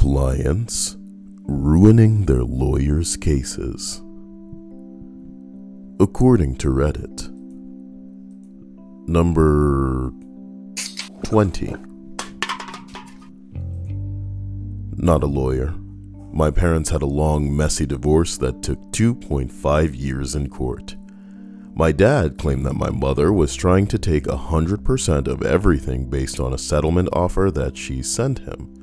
Clients ruining their lawyers' cases. According to Reddit. Number 20. Not a lawyer. My parents had a long, messy divorce that took 2.5 years in court. My dad claimed that my mother was trying to take 100% of everything based on a settlement offer that she sent him.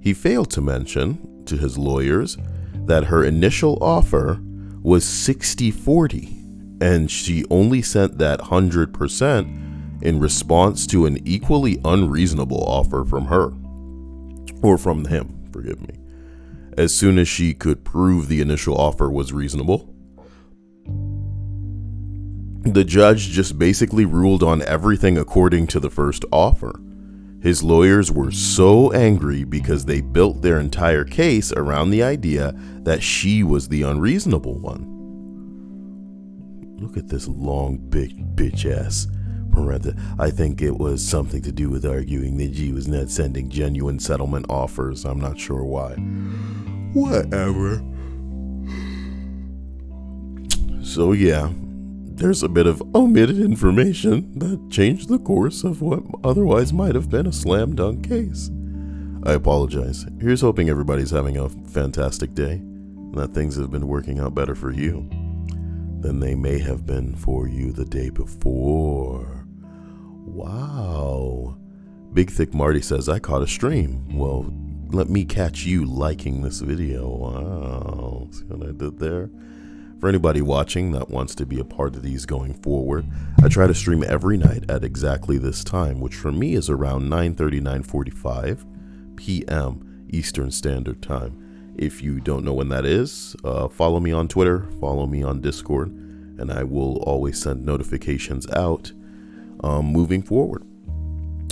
He failed to mention to his lawyers that her initial offer was 60-40, and she only sent that 100% in response to an equally unreasonable offer from her, or from him, forgive me. As soon as she could prove the initial offer was reasonable, the judge just basically ruled on everything according to the first offer. His lawyers were so angry because they built their entire case around the idea that she was the unreasonable one. Look at this long bitch ass. I think it was something to do with arguing that she was not sending genuine settlement offers. I'm not sure why. Whatever. So yeah, there's a bit of omitted information that changed the course of what otherwise might have been a slam dunk case. I apologize. Here's hoping everybody's having a fantastic day and that things have been working out better for you than they may have been for you the day before. Wow. Big Thick Marty says, I caught a stream. Well, let me catch you liking this video. Wow. See what I did there? For anybody watching that wants to be a part of these going forward, I try to stream every night at exactly this time, which for me is around 9:30, 9:45 p.m. Eastern Standard Time. If you don't know when that is, follow me on Twitter, follow me on Discord, and I will always send notifications out moving forward.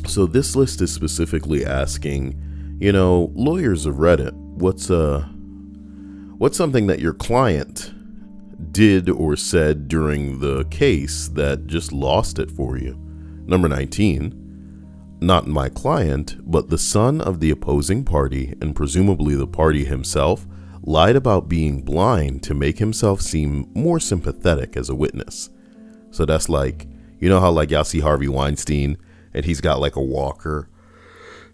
So this list is specifically asking, lawyers of Reddit, what's something that your client did or said during the case that just lost it for you? Number 19, not my client, but the son of the opposing party, and presumably the party himself, lied about being blind to make himself seem more sympathetic as a witness. So that's like, how like y'all see Harvey Weinstein and he's got like a walker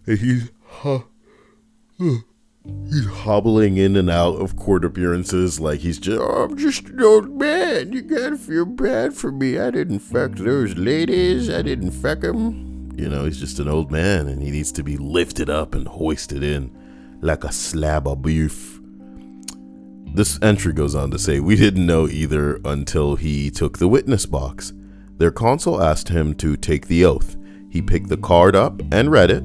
and he's hobbling in and out of court appearances like he's just, I'm just an old man. You gotta feel bad for me. I didn't fuck those ladies. I didn't fuck them. He's just an old man and he needs to be lifted up and hoisted in like a slab of beef. This entry goes on to say, we didn't know either until he took the witness box. Their counsel asked him to take the oath. He picked the card up and read it.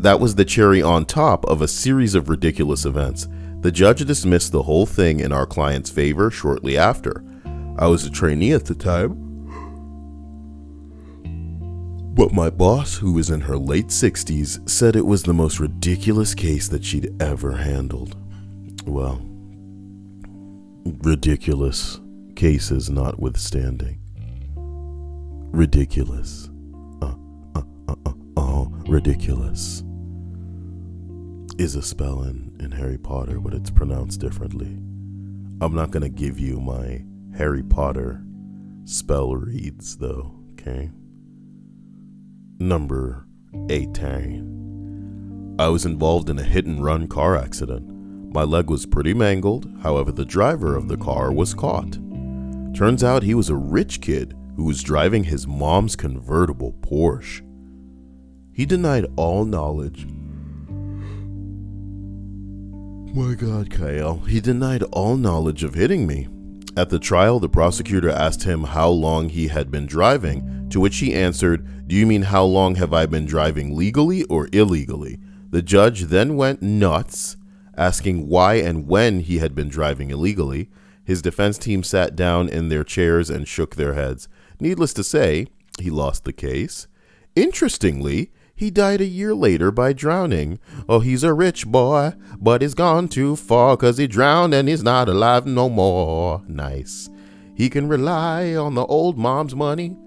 That was the cherry on top of a series of ridiculous events. The judge dismissed the whole thing in our client's favor shortly after. I was a trainee at the time, but my boss, who was in her late 60s, said it was the most ridiculous case that she'd ever handled. Well, ridiculous cases notwithstanding. Ridiculous. Ridiculous is a spell in Harry Potter, but it's pronounced differently. I'm not going to give you my Harry Potter spell reads though, okay? Number 18. I was involved in a hit-and-run car accident. My leg was pretty mangled, however the driver of the car was caught. Turns out he was a rich kid who was driving his mom's convertible Porsche. He denied all knowledge. My God, Kyle. He denied all knowledge of hitting me. At the trial, the prosecutor asked him how long he had been driving, to which he answered, "Do you mean how long have I been driving legally or illegally?" The judge then went nuts, asking why and when he had been driving illegally. His defense team sat down in their chairs and shook their heads. Needless to say, he lost the case. Interestingly, he died a year later by drowning. Oh, he's a rich boy, but he's gone too far 'cause he drowned and he's not alive no more. Nice. He can rely on the old mom's money,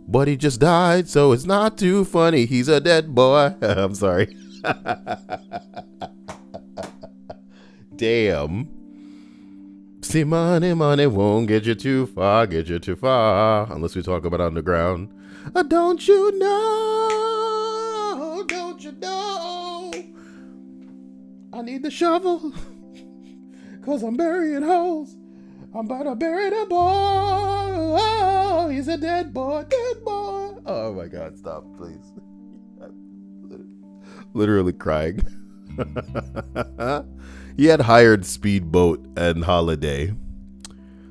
but he just died, so it's not too funny. He's a dead boy. I'm sorry. damn. See, money won't get you too far, unless we talk about underground. Don't you know, I need the shovel, cause I'm burying holes. I'm about to bury the boy. Oh, he's a dead boy. Oh my God, stop, please. I'm literally crying. He had hired Speedboat and Holiday.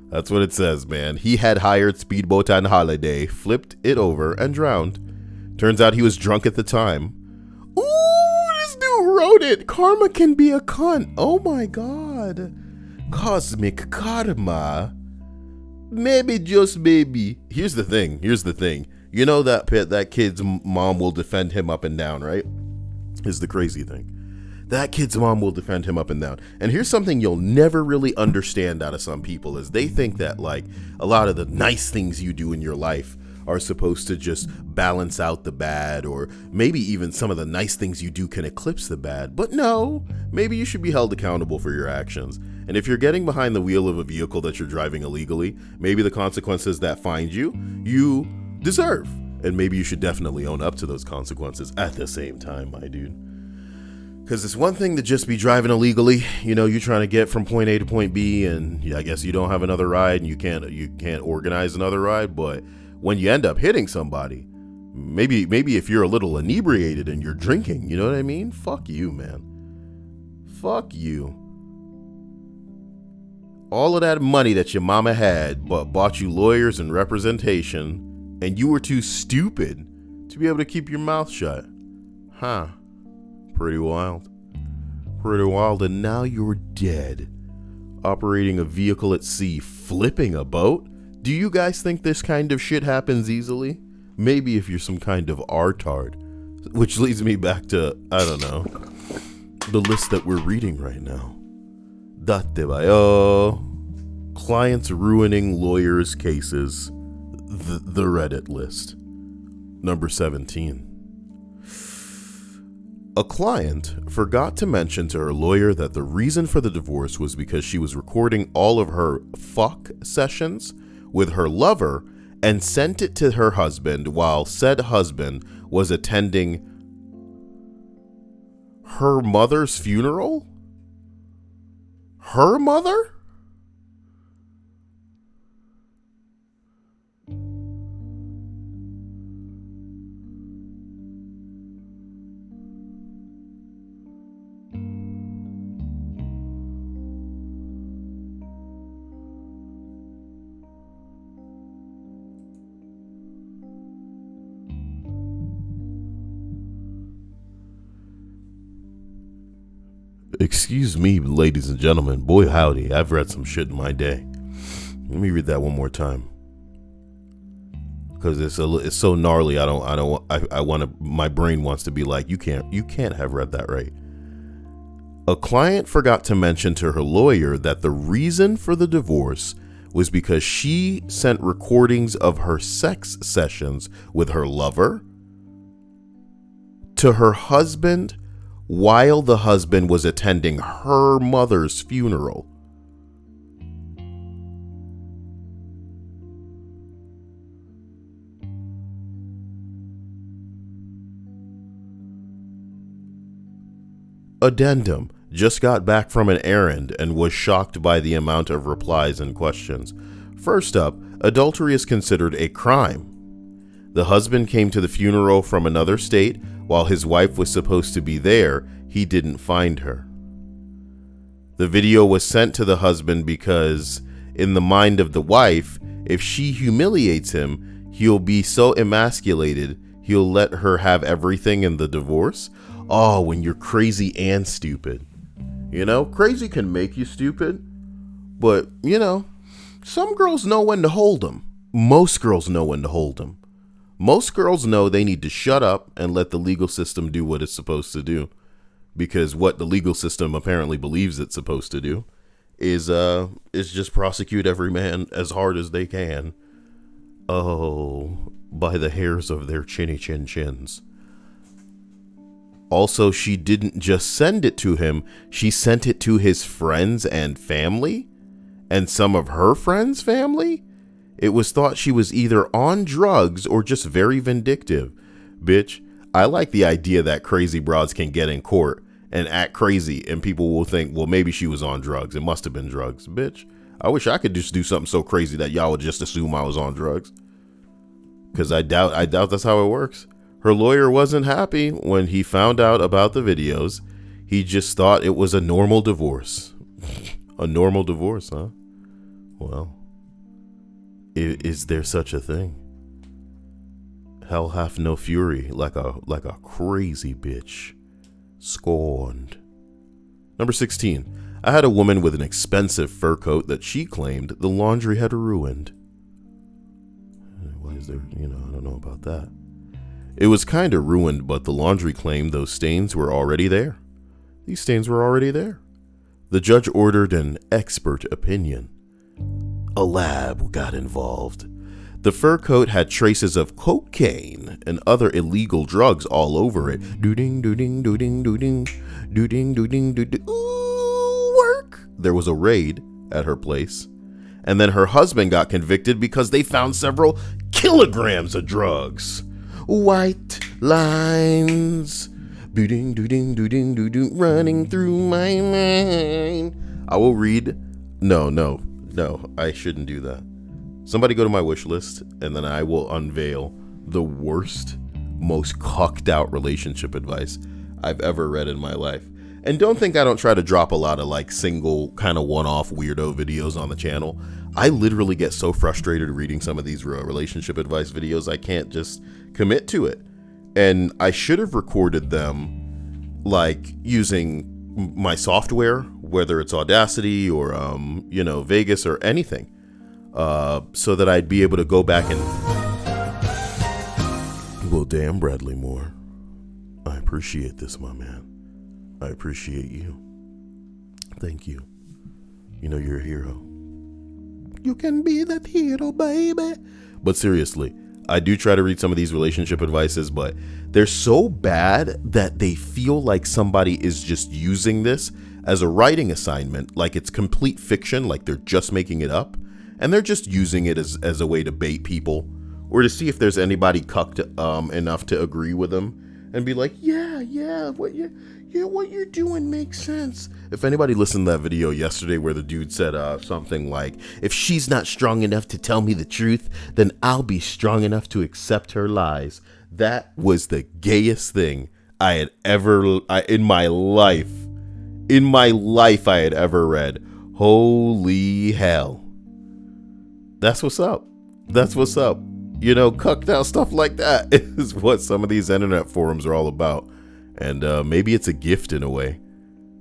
That's what it says, man. He had hired Speedboat and Holiday, flipped it over, and drowned. Turns out he was drunk at the time. Ooh, this dude wrote it. Karma can be a cunt. Oh my God. Cosmic karma. Maybe, just maybe. Here's the thing. You know that kid's mom will defend him up and down, right? Is the crazy thing. That kid's mom will defend him up and down. And here's something you'll never really understand out of some people is they think that like a lot of the nice things you do in your life are supposed to just balance out the bad, or maybe even some of the nice things you do can eclipse the bad. But no, maybe you should be held accountable for your actions. And if you're getting behind the wheel of a vehicle that you're driving illegally, maybe the consequences that find you deserve. And maybe you should definitely own up to those consequences at the same time, my dude. Because it's one thing to just be driving illegally, you know, you're trying to get from point A to point B, and I guess you don't have another ride and you can't organize another ride. But when you end up hitting somebody, maybe if you're a little inebriated and you're drinking, you know what I mean? Fuck you, man. Fuck you. All of that money that your mama had bought you lawyers and representation, and you were too stupid to be able to keep your mouth shut. Huh. Pretty wild. And now you're dead. Operating a vehicle at sea, flipping a boat? Do you guys think this kind of shit happens easily? Maybe if you're some kind of artard. Which leads me back to, I don't know, the list that we're reading right now. Date bayo. Clients ruining lawyers' cases. The Reddit list. Number 17. A client forgot to mention to her lawyer that the reason for the divorce was because she was recording all of her fuck sessions with her lover and sent it to her husband while said husband was attending her mother's funeral? Her mother? Excuse me, ladies and gentlemen. Boy, howdy, I've read some shit in my day. Let me read that one more time, because it's so gnarly. My brain wants to be like, you can't have read that right. A client forgot to mention to her lawyer that the reason for the divorce was because she sent recordings of her sex sessions with her lover to her husband while the husband was attending her mother's funeral. Addendum. Just got back from an errand and was shocked by the amount of replies and questions. First up, adultery is considered a crime. The husband came to the funeral from another state. While his wife was supposed to be there, he didn't find her. The video was sent to the husband because, in the mind of the wife, if she humiliates him, he'll be so emasculated, he'll let her have everything in the divorce. Oh, when you're crazy and stupid. You know, crazy can make you stupid, but, you know, some girls know when to hold them. Most girls know when to hold them. Most girls know they need to shut up and let the legal system do what it's supposed to do. Because what the legal system apparently believes it's supposed to do is just prosecute every man as hard as they can. Oh, by the hairs of their chinny chin chins. Also, she didn't just send it to him, she sent it to his friends and family, and some of her friends' family. It was thought she was either on drugs or just very vindictive. Bitch, I like the idea that crazy broads can get in court and act crazy, and people will think, well, maybe she was on drugs. It must have been drugs. Bitch, I wish I could just do something so crazy that y'all would just assume I was on drugs. Because I doubt that's how it works. Her lawyer wasn't happy when he found out about the videos. He just thought it was a normal divorce. A normal divorce, huh? Well, is there such a thing? Hell hath no fury like a crazy bitch. Scorned. Number 16. I had a woman with an expensive fur coat that she claimed the laundry had ruined. Why is there, I don't know about that. It was kind of ruined, but the laundry claimed those stains were already there. These stains were already there. The judge ordered an expert opinion. A lab got involved. The fur coat had traces of cocaine and other illegal drugs all over it. Doo-ding, doo-ding, doo-ding, doo-ding, doo-ding, doo-ding, doo-ding. Ooh, work! There was a raid at her place. And then her husband got convicted because they found several kilograms of drugs. White lines, doo-ding, doo-ding, doo-ding, doo-ding, running through my mind. I will read. No, I shouldn't do that. Somebody go to my wish list, and then I will unveil the worst, most cocked out relationship advice I've ever read in my life. And don't think I don't try to drop a lot of like single kind of one-off weirdo videos on the channel. I literally get so frustrated reading some of these relationship advice videos, I can't just commit to it. And I should have recorded them like using my software, whether it's Audacity or, Vegas or anything, so that I'd be able to go back and... Well, damn, Bradley Moore. I appreciate this, my man. I appreciate you. Thank you. You're a hero. You can be that hero, baby. But seriously, I do try to read some of these relationship advices, but they're so bad that they feel like somebody is just using this as a writing assignment, like it's complete fiction, like they're just making it up, and they're just using it as a way to bait people or to see if there's anybody cucked enough to agree with them and be like, yeah, what you're doing makes sense. If anybody listened to that video yesterday where the dude said something like, if she's not strong enough to tell me the truth, then I'll be strong enough to accept her lies. That was the gayest thing I had ever, in my life I had ever read. Holy hell. That's what's up. Cucked out stuff like that is what some of these internet forums are all about. And maybe it's a gift in a way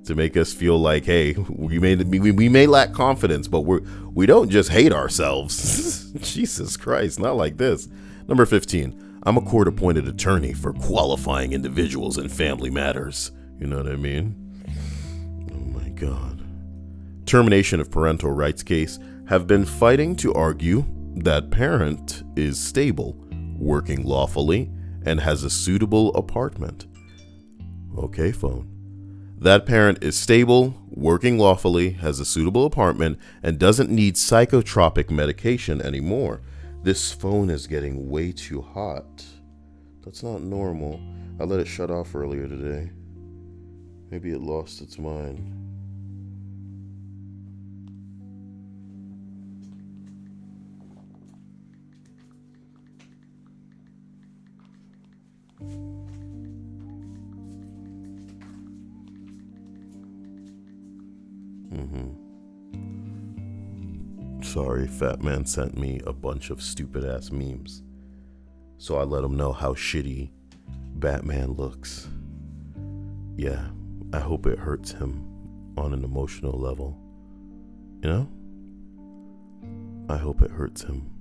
to make us feel like, hey, we may lack confidence, but we don't just hate ourselves. Jesus Christ, not like this. Number 15, I'm a court-appointed attorney for qualifying individuals in family matters. You know what I mean? Oh my God. Termination of parental rights case have been fighting to argue that parent is stable, working lawfully, and has a suitable apartment. Okay, phone. That parent is stable, working lawfully, has a suitable apartment, and doesn't need psychotropic medication anymore. This phone is getting way too hot. That's not normal. I let it shut off earlier today. Maybe it lost its mind. Sorry, Fat Man sent me a bunch of stupid ass memes. So I let him know how shitty Batman looks. Yeah, I hope it hurts him on an emotional level. I hope it hurts him.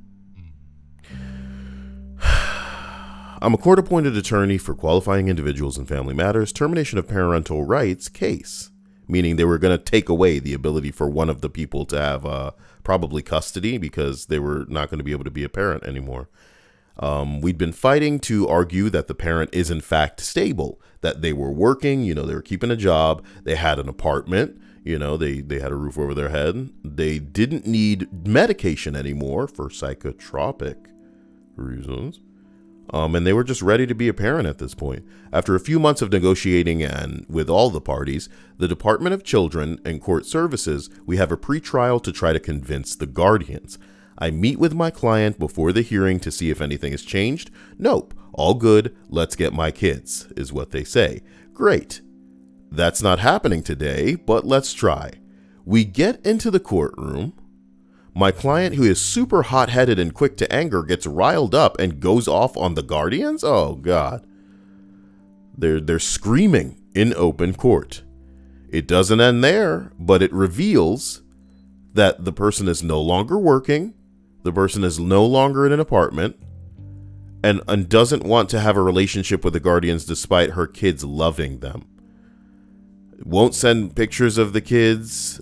I'm a court-appointed attorney for qualifying individuals in family matters, termination of parental rights case. Meaning they were going to take away the ability for one of the people to have probably custody because they were not going to be able to be a parent anymore. We'd been fighting to argue that the parent is in fact stable, that they were working, they were keeping a job, they had an apartment, they had a roof over their head. They didn't need medication anymore for psychotropic reasons. And they were just ready to be a parent at this point. After a few months of negotiating and with all the parties, the Department of Children and Court Services, we have a pretrial to try to convince the guardians. I meet with my client before the hearing to see if anything has changed. Nope, all good, let's get my kids, is what they say. Great. That's not happening today, but let's try. We get into the courtroom. My client, who is super hot-headed and quick to anger, gets riled up and goes off on the guardians? Oh, God. They're screaming in open court. It doesn't end there, but it reveals that the person is no longer working, the person is no longer in an apartment, and doesn't want to have a relationship with the guardians despite her kids loving them. Won't send pictures of the kids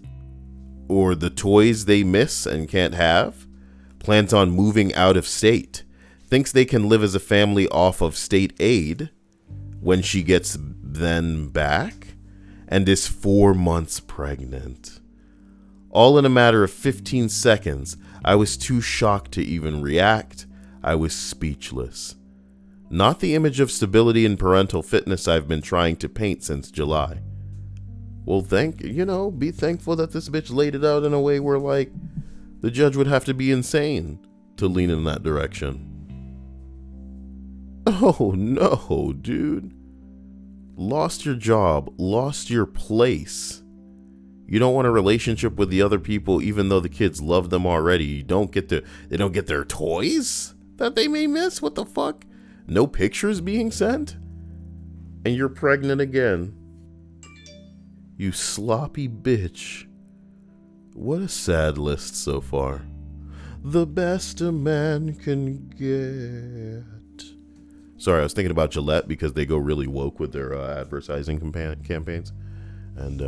or the toys they miss and can't have. Plans on moving out of state. Thinks they can live as a family off of state aid when she gets them back. And is 4 months pregnant. All in a matter of 15 seconds. I was too shocked to even react. I was speechless. Not the image of stability and parental fitness I've been trying to paint since July. Well, be thankful that this bitch laid it out in a way where, the judge would have to be insane to lean in that direction. Oh, no, dude. Lost your job, lost your place. You don't want a relationship with the other people, even though the kids love them already. They don't get their toys that they may miss? What the fuck? No pictures being sent? And you're pregnant again. You sloppy bitch. What a sad list so far. The best a man can get. Sorry, I was thinking about Gillette because they go really woke with their advertising campaigns. And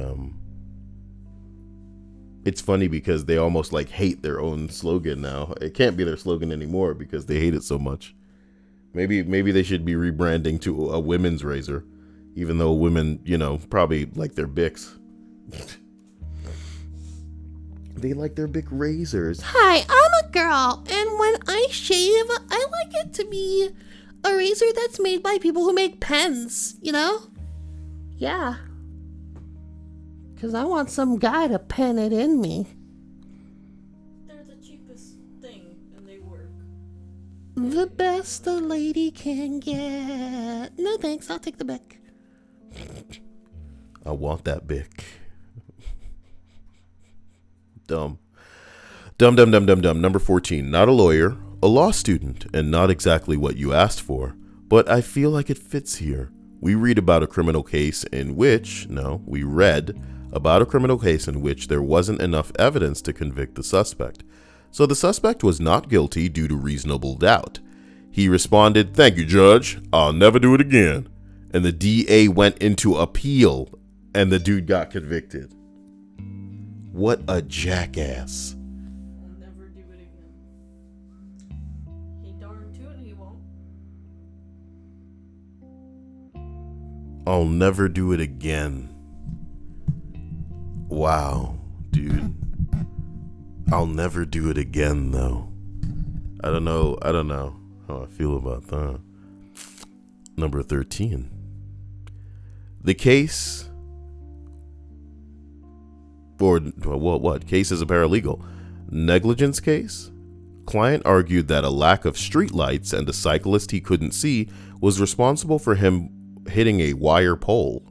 it's funny because they almost hate their own slogan now. It can't be their slogan anymore because they hate it so much. Maybe they should be rebranding to a women's razor. Even though women, probably like their Bics. They like their Bic razors. Hi, I'm a girl, and when I shave, I like it to be a razor that's made by people who make pens, Yeah. Because I want some guy to pen it in me. They're the cheapest thing, and they work. The best a lady can get. No thanks, I'll take the Bic. I want that Bic. Dumb. Number 14. Not a lawyer, a law student, and not exactly what you asked for, but I feel like it fits here. We read about a criminal case in which there wasn't enough evidence to convict the suspect. So the suspect was not guilty due to reasonable doubt. He responded, "Thank you, Judge. I'll never do it again." And the DA went into appeal, and the dude got convicted. What a jackass. I'll never do it again. He darn tootin' he won't. I'll never do it again. Wow, dude. I'll never do it again, though. I don't know how I feel about that. Number 13. The case, or what? Case is a paralegal. Negligence case? Client argued that a lack of streetlights and a cyclist he couldn't see was responsible for him hitting a wire pole.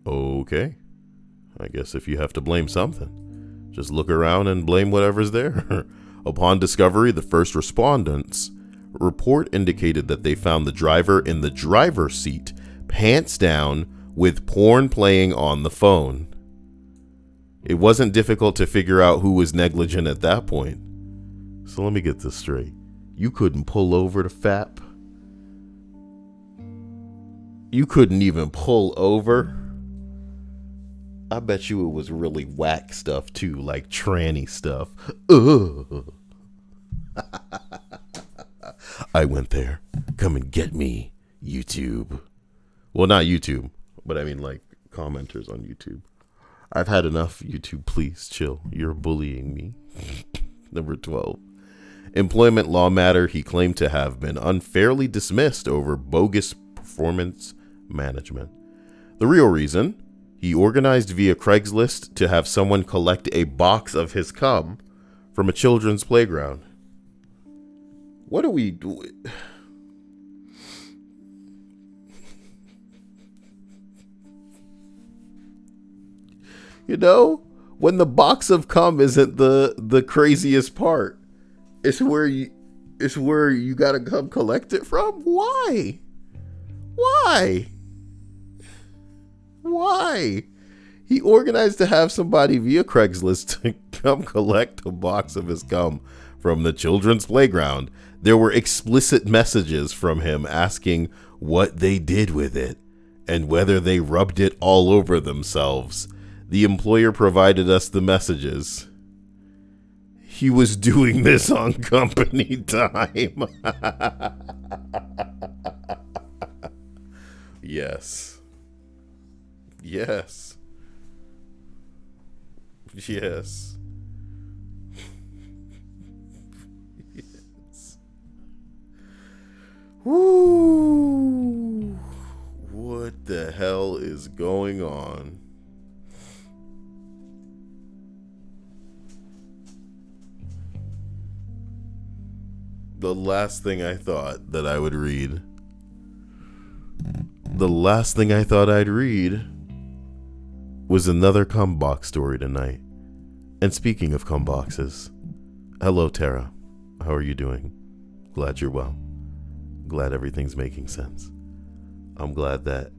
Okay. I guess if you have to blame something, just look around and blame whatever's there. Upon discovery, the first respondents' report indicated that they found the driver in the driver's seat, pants down, with porn playing on the phone. It wasn't difficult to figure out who was negligent at that point. So let me get this straight. You couldn't pull over to FAP? You couldn't even pull over? I bet you it was really whack stuff too, like tranny stuff. Ugh. I went there. Come and get me, YouTube. Well, not YouTube, but I mean like commenters on YouTube. I've had enough, YouTube. Please chill. You're bullying me. Number 12. Employment law matter. He claimed to have been unfairly dismissed over bogus performance management. The real reason, he organized via Craigslist to have someone collect a box of his cum from a children's playground. What do we do? You know, when the box of cum isn't the craziest part, it's where you gotta come collect it from. Why? He organized to have somebody via Craigslist to come collect a box of his cum from the children's playground. There were explicit messages from him asking what they did with it and whether they rubbed it all over themselves. The employer provided us the messages. He was doing this on company time. Yes. Yes. Yes. Yes. Woo. What the hell is going on? The last thing I thought that I would read. The last thing I thought I'd read was another cum box story tonight. And speaking of cum boxes, hello Tara. How are you doing? Glad you're well. Glad everything's making sense. I'm glad that,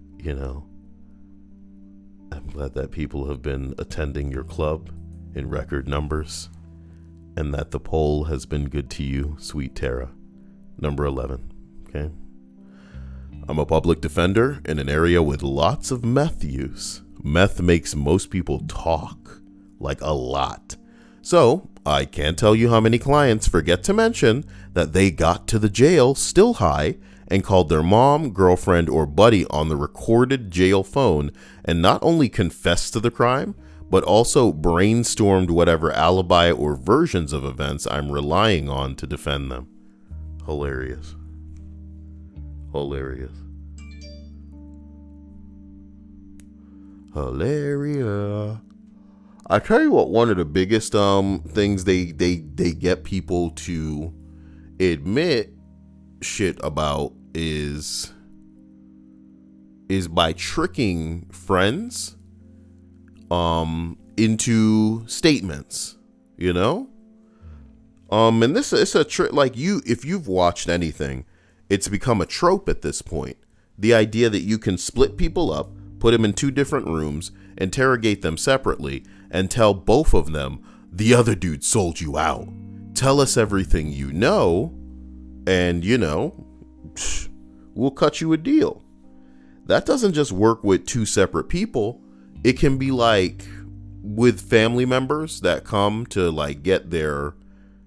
I'm glad that people have been attending your club in record numbers. And that the poll has been good to you, sweet Tara. Number 11, okay? I'm a public defender in an area with lots of meth use. Meth makes most people talk, like a lot. So, I can't tell you how many clients forget to mention that they got to the jail still high and called their mom, girlfriend, or buddy on the recorded jail phone and not only confessed to the crime, but also brainstormed whatever alibi or versions of events I'm relying on to defend them. Hilarious. Hilarious. Hilarious. I tell you what, one of the biggest things they get people to admit shit about is by tricking friends into statements, and this is a trick. Like if you've watched anything, it's become a trope at this point. The idea that you can split people up, put them in two different rooms, interrogate them separately, and tell both of them, the other dude sold you out. Tell us everything you know, and we'll cut you a deal. That doesn't just work with two separate people. It can be like with family members that come to like get their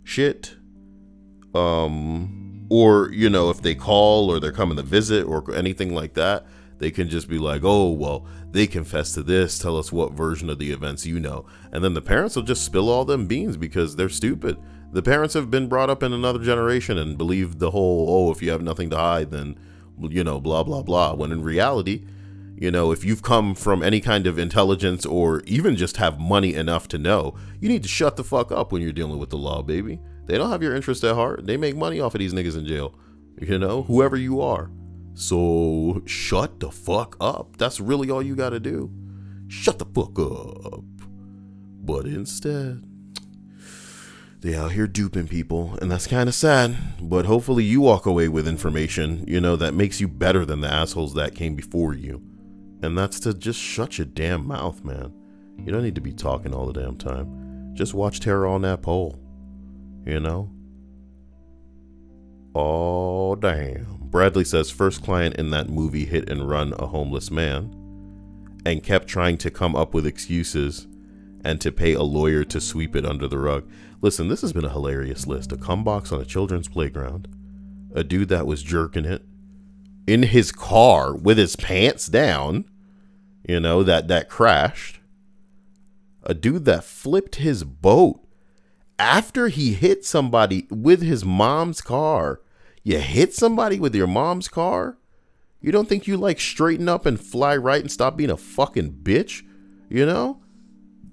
shit. Or, if they call or they're coming to visit or anything like that, they can just be like, oh, well, they confess to this. Tell us what version of the events you know. And then the parents will just spill all them beans because they're stupid. The parents have been brought up in another generation and believe the whole, oh, if you have nothing to hide, then, blah, blah, blah. When in reality, if you've come from any kind of intelligence or even just have money enough to know, you need to shut the fuck up when you're dealing with the law, baby. They don't have your interest at heart. They make money off of these niggas in jail, whoever you are. So shut the fuck up. That's really all you got to do. Shut the fuck up. But instead, they out here duping people, and that's kind of sad. But hopefully you walk away with information, that makes you better than the assholes that came before you. And that's to just shut your damn mouth, man. You don't need to be talking all the damn time. Just watch Terror on that pole. Oh, damn. Bradley says first client in that movie hit and run a homeless man and kept trying to come up with excuses and to pay a lawyer to sweep it under the rug. Listen, this has been a hilarious list. A cum box on a children's playground, A dude that was jerking it in his car with his pants down, that crashed. A dude that flipped his boat after he hit somebody with his mom's car. You hit somebody with your mom's car? You don't think you straighten up and fly right and stop being a fucking bitch?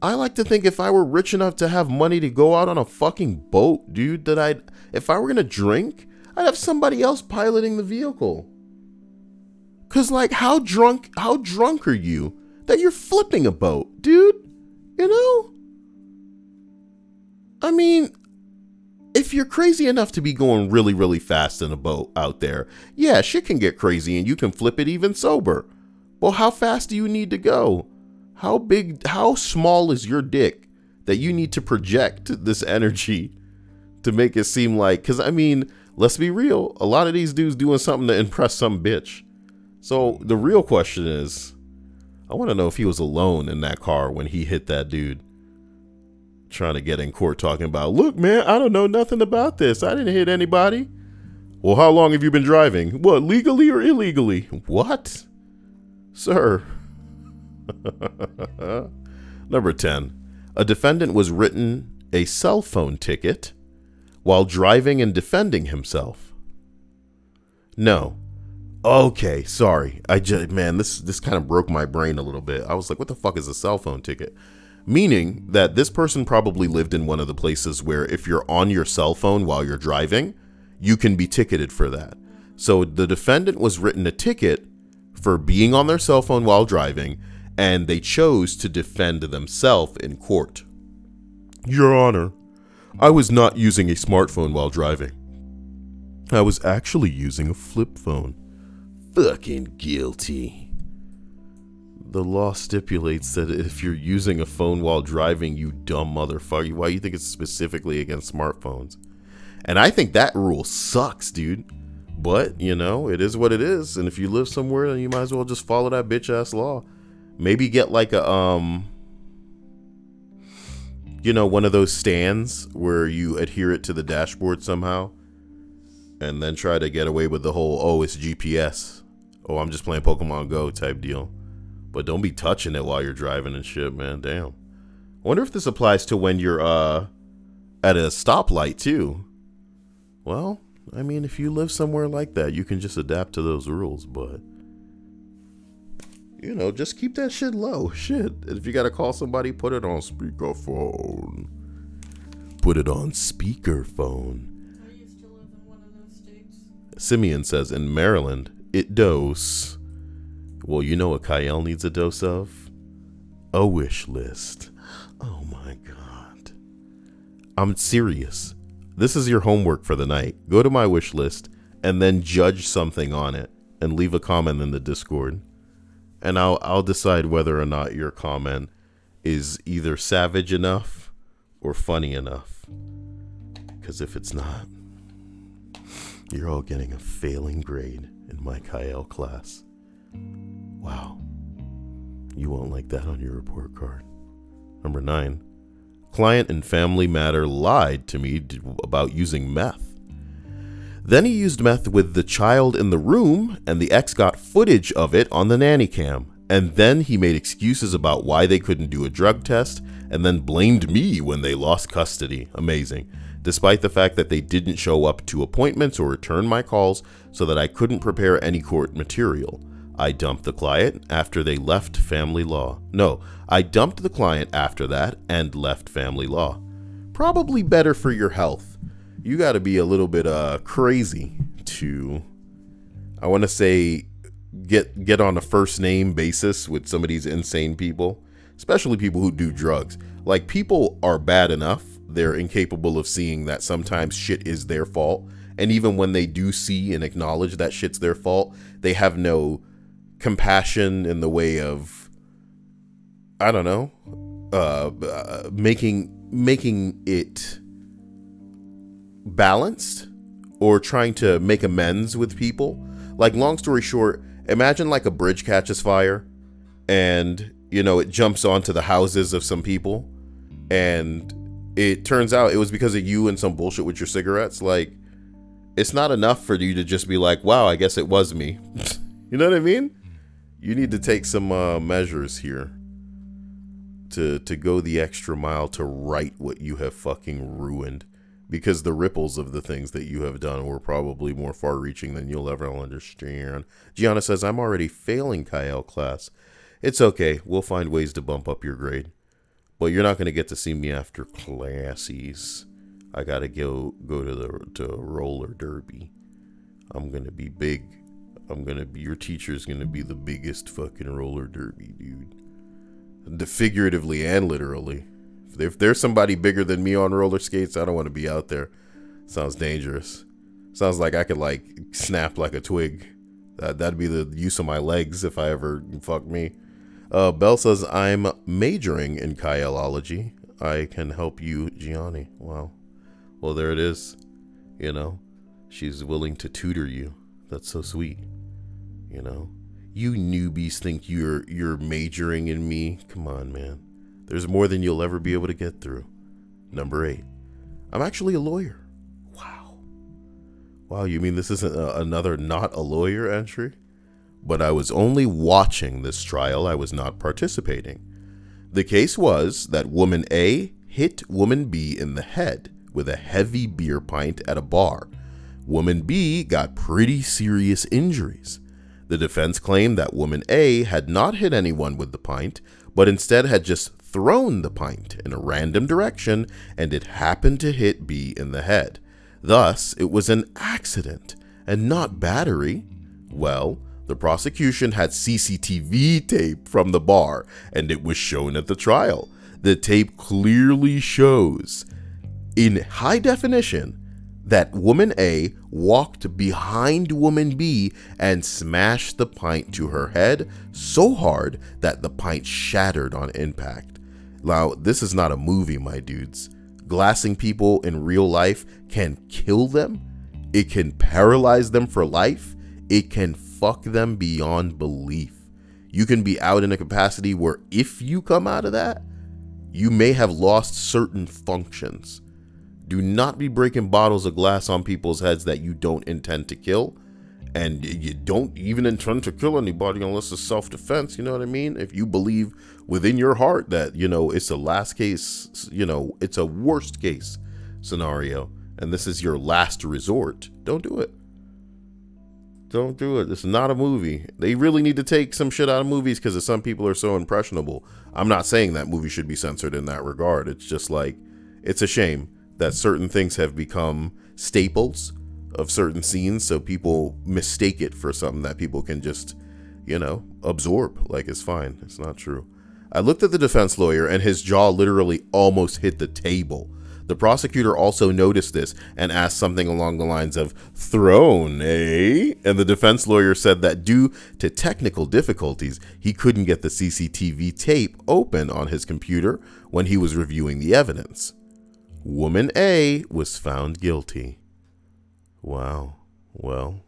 I like to think if I were rich enough to have money to go out on a fucking boat, dude, if I were going to drink, I'd have somebody else piloting the vehicle. Cause how drunk are you that you're flipping a boat, dude? I mean, if you're crazy enough to be going really, really fast in a boat out there, yeah, shit can get crazy and you can flip it even sober. Well, how fast do you need to go? How small is your dick that you need to project this energy to make it seem like, cause I mean, let's be real. A lot of these dudes doing something to impress some bitch. So the real question is, I want to know if he was alone in that car when he hit that dude. Trying to get in court talking about, look, man, I don't know nothing about this. I didn't hit anybody. Well, how long have you been driving? What, legally or illegally? What? Sir. Number 10. A defendant was written a cell phone ticket while driving and defending himself. No. Okay, sorry. This kind of broke my brain a little bit. I was like, what the fuck is a cell phone ticket? Meaning that this person probably lived in one of the places where if you're on your cell phone while you're driving, you can be ticketed for that. So the defendant was written a ticket for being on their cell phone while driving, and they chose to defend themselves in court. Your Honor, I was not using a smartphone while driving. I was actually using a flip phone. Fucking guilty. The law stipulates that if you're using a phone while driving, you dumb motherfucker, why do you think it's specifically against smartphones? And I think that rule sucks, dude. But, it is what it is. And if you live somewhere, then you might as well just follow that bitch ass law. Maybe get one of those stands where you adhere it to the dashboard somehow. And then try to get away with the whole, it's GPS. Oh, I'm just playing Pokemon Go type deal. But don't be touching it while you're driving and shit, man. Damn. I wonder if this applies to when you're at a stoplight too. Well, I mean, if you live somewhere like that, you can just adapt to those rules. But, just keep that shit low. Shit. And if you got to call somebody, put it on speakerphone. Put it on speakerphone. I used to live in one of those states. Simeon says, in Maryland, it dose. Well, you know what Kyle needs a dose of? A wish list. Oh my God. I'm serious. This is your homework for the night. Go to my wish list and then judge something on it and leave a comment in the Discord. And I'll decide whether or not your comment is either savage enough or funny enough. Because if it's not, you're all getting a failing grade in my Kyle class. Wow. You won't like that on your report card. Number 9. Client in family matter lied to me about using meth. Then he used meth with the child in the room, and the ex got footage of it on the nanny cam. And then he made excuses about why they couldn't do a drug test, and then blamed me when they lost custody. Amazing. Despite the fact that they didn't show up to appointments or return my calls, so that I couldn't prepare any court material. I dumped the client after they left family law. No, I dumped the client after that and left family law. Probably better for your health. You got to be a little bit crazy to, I want to say, get on a first name basis with some of these insane people, especially people who do drugs. Like, people are bad enough. They're incapable of seeing that sometimes shit is their fault. And even when they do see and acknowledge that shit's their fault, they have no compassion in the way of, I don't know, making it balanced or trying to make amends with people. Like, long story short, imagine like a bridge catches fire and, it jumps onto the houses of some people, and it turns out it was because of you and some bullshit with your cigarettes. Like, it's not enough for you to just be like, wow, I guess it was me. You know what I mean? You need to take some measures here to go the extra mile to right what you have fucking ruined, because the ripples of the things that you have done were probably more far-reaching than you'll ever understand. Gianna says, I'm already failing Kyle class. It's okay. We'll find ways to bump up your grade. But you're not going to get to see me after classes. I got to go to roller derby. I'm going to be big. Your teacher's going to be the biggest fucking roller derby, dude. Figuratively and literally. If there's somebody bigger than me on roller skates, I don't want to be out there. Sounds dangerous. Sounds like I could like snap like a twig. That'd be the use of my legs if I ever fuck me. Belle says, I'm majoring in Kyleology. I can help you, Gianni. Wow. Well, there it is. You know, she's willing to tutor you. That's so sweet. You know, you newbies think you're majoring in me. Come on, man. There's more than you'll ever be able to get through. Number 8. I'm actually a lawyer. Wow. Wow, you mean this isn't another not a lawyer entry? But I was only watching this trial. I was not participating. The case was that woman A hit woman B in the head with a heavy beer pint at a bar. Woman B got pretty serious injuries. The defense claimed that woman A had not hit anyone with the pint, but instead had just thrown the pint in a random direction, and it happened to hit B in the head. Thus, it was an accident and not battery. Well, the prosecution had CCTV tape from the bar, and it was shown at the trial. The tape clearly shows, in high definition, that woman A walked behind woman B and smashed the pint to her head so hard that the pint shattered on impact. Now, this is not a movie, my dudes. Glassing people in real life can kill them. It can paralyze them for life. It can fuck them beyond belief. You can be out in a capacity where if you come out of that, you may have lost certain functions. Do not be breaking bottles of glass on people's heads that you don't intend to kill. And you don't even intend to kill anybody unless it's self-defense, you know what I mean? If you believe within your heart that, you know, it's a last case, you know, it's a worst case scenario, and this is your last resort, don't do it. Don't do it. It's not a movie. They really need to take some shit out of movies because some people are so impressionable. I'm not saying that movie should be censored in that regard. It's just like, it's a shame that certain things have become staples of certain scenes, so people mistake it for something that people can just, you know, absorb like it's fine. It's not true. I looked at the defense lawyer and his jaw literally almost hit the table. The prosecutor also noticed this and asked something along the lines of, thrown, eh? And the defense lawyer said that due to technical difficulties, he couldn't get the CCTV tape open on his computer when he was reviewing the evidence. Woman A was found guilty. Wow. Well,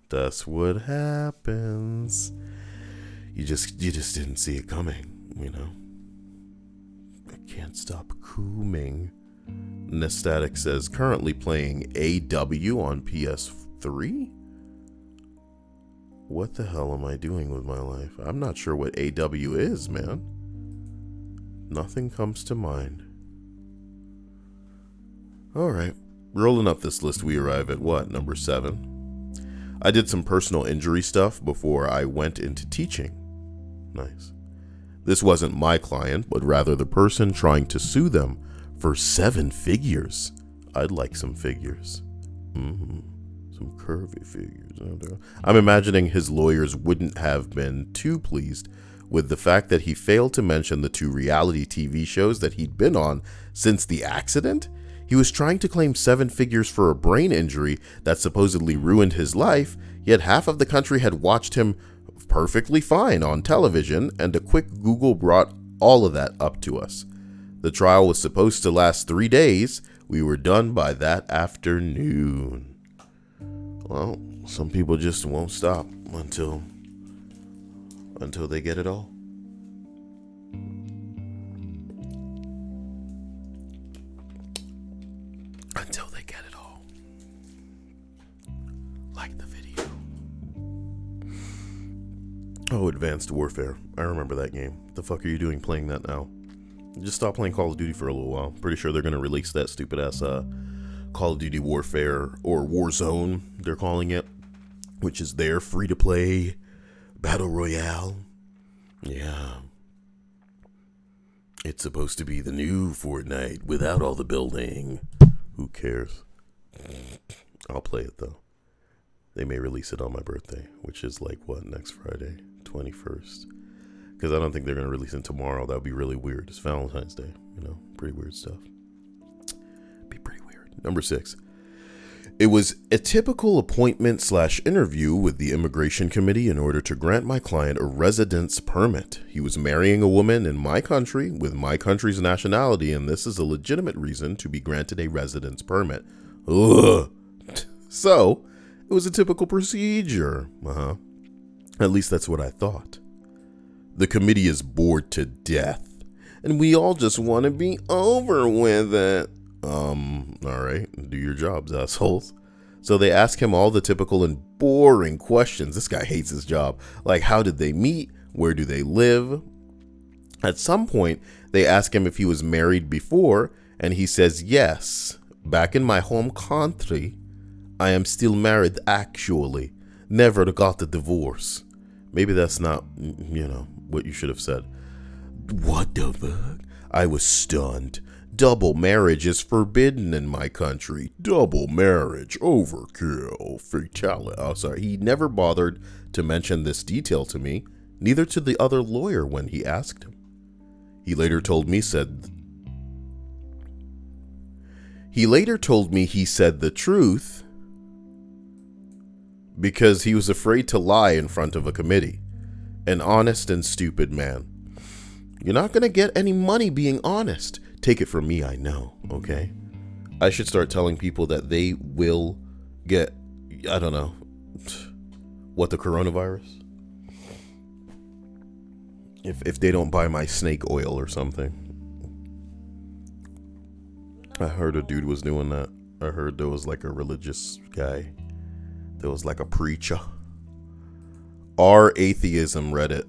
that's what happens. You just didn't see it coming, you know. I can't stop cooming. Nestatic says, currently playing AW on PS3? What the hell am I doing with my life? I'm not sure what AW is, man. Nothing comes to mind. Alright, rolling up this list, we arrive at what, number 7? I did some personal injury stuff before I went into teaching. Nice. This wasn't my client, but rather the person trying to sue them for 7 figures. I'd like some figures. Some curvy figures. I'm imagining his lawyers wouldn't have been too pleased with the fact that he failed to mention the 2 reality TV shows that he'd been on since the accident. He was trying to claim 7 figures for a brain injury that supposedly ruined his life, yet half of the country had watched him perfectly fine on television, and a quick Google brought all of that up to us. The trial was supposed to last 3 days. We were done by that afternoon. Well, some people just won't stop until they get it all. Until they get it all. like the video. Oh, Advanced Warfare. I remember that game. The fuck are you doing playing that now? Just stop playing Call of Duty for a little while. Pretty sure they're going to release that stupid ass Call of Duty Warfare or Warzone, they're calling it, which is their free-to-play battle royale. Yeah. It's supposed to be the new Fortnite without all the building. Who cares? I'll play it though. They may release it on my birthday, which is like what, next Friday, 21st. Because I don't think they're going to release it tomorrow. That would be really weird. It's Valentine's Day, you know, pretty weird stuff. Be pretty weird. Number 6. It was a typical appointment/interview with the immigration committee in order to grant my client a residence permit. He was marrying a woman in my country with my country's nationality, and this is a legitimate reason to be granted a residence permit. Ugh. So, it was a typical procedure. At least that's what I thought. The committee is bored to death, and we all just want to be over with it. Alright, do your jobs, assholes. So they ask him all the typical and boring questions. This guy hates his job. Like, how did they meet? Where do they live? At some point, they ask him if he was married before, and he says, yes. Back in my home country, I am still married, actually. Never got a divorce. Maybe that's not, you know, what you should have said. What the fuck? I was stunned. Double marriage is forbidden in my country. Double marriage, overkill, fatality. Oh, sorry. He never bothered to mention this detail to me, neither to the other lawyer when he asked him. He later told me he said the truth because he was afraid to lie in front of a committee. An honest and stupid man. You're not going to get any money being honest. Take it from me, I know, okay? I should start telling people that they will get, I don't know, what, the coronavirus? If they don't buy my snake oil or something. I heard a dude was doing that. I heard there was like a religious guy. There was like a preacher. Our Atheism Reddit.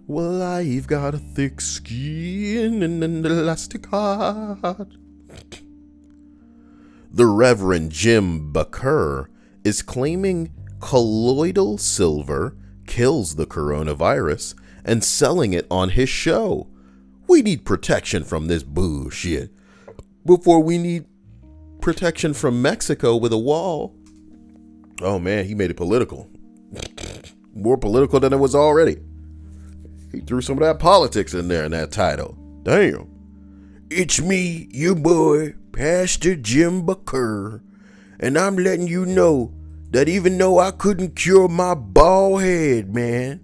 Well, I've got a thick skin and an elastic heart. The Reverend Jim Baker is claiming colloidal silver kills the coronavirus and selling it on his show. We need protection from this bullshit before we need protection from Mexico with a wall. Oh man, he made it political. More political than it was already. He threw some of that politics in there in that title. Damn. It's me, your boy, Pastor Jim Baker, and I'm letting you know that even though I couldn't cure my bald head, man,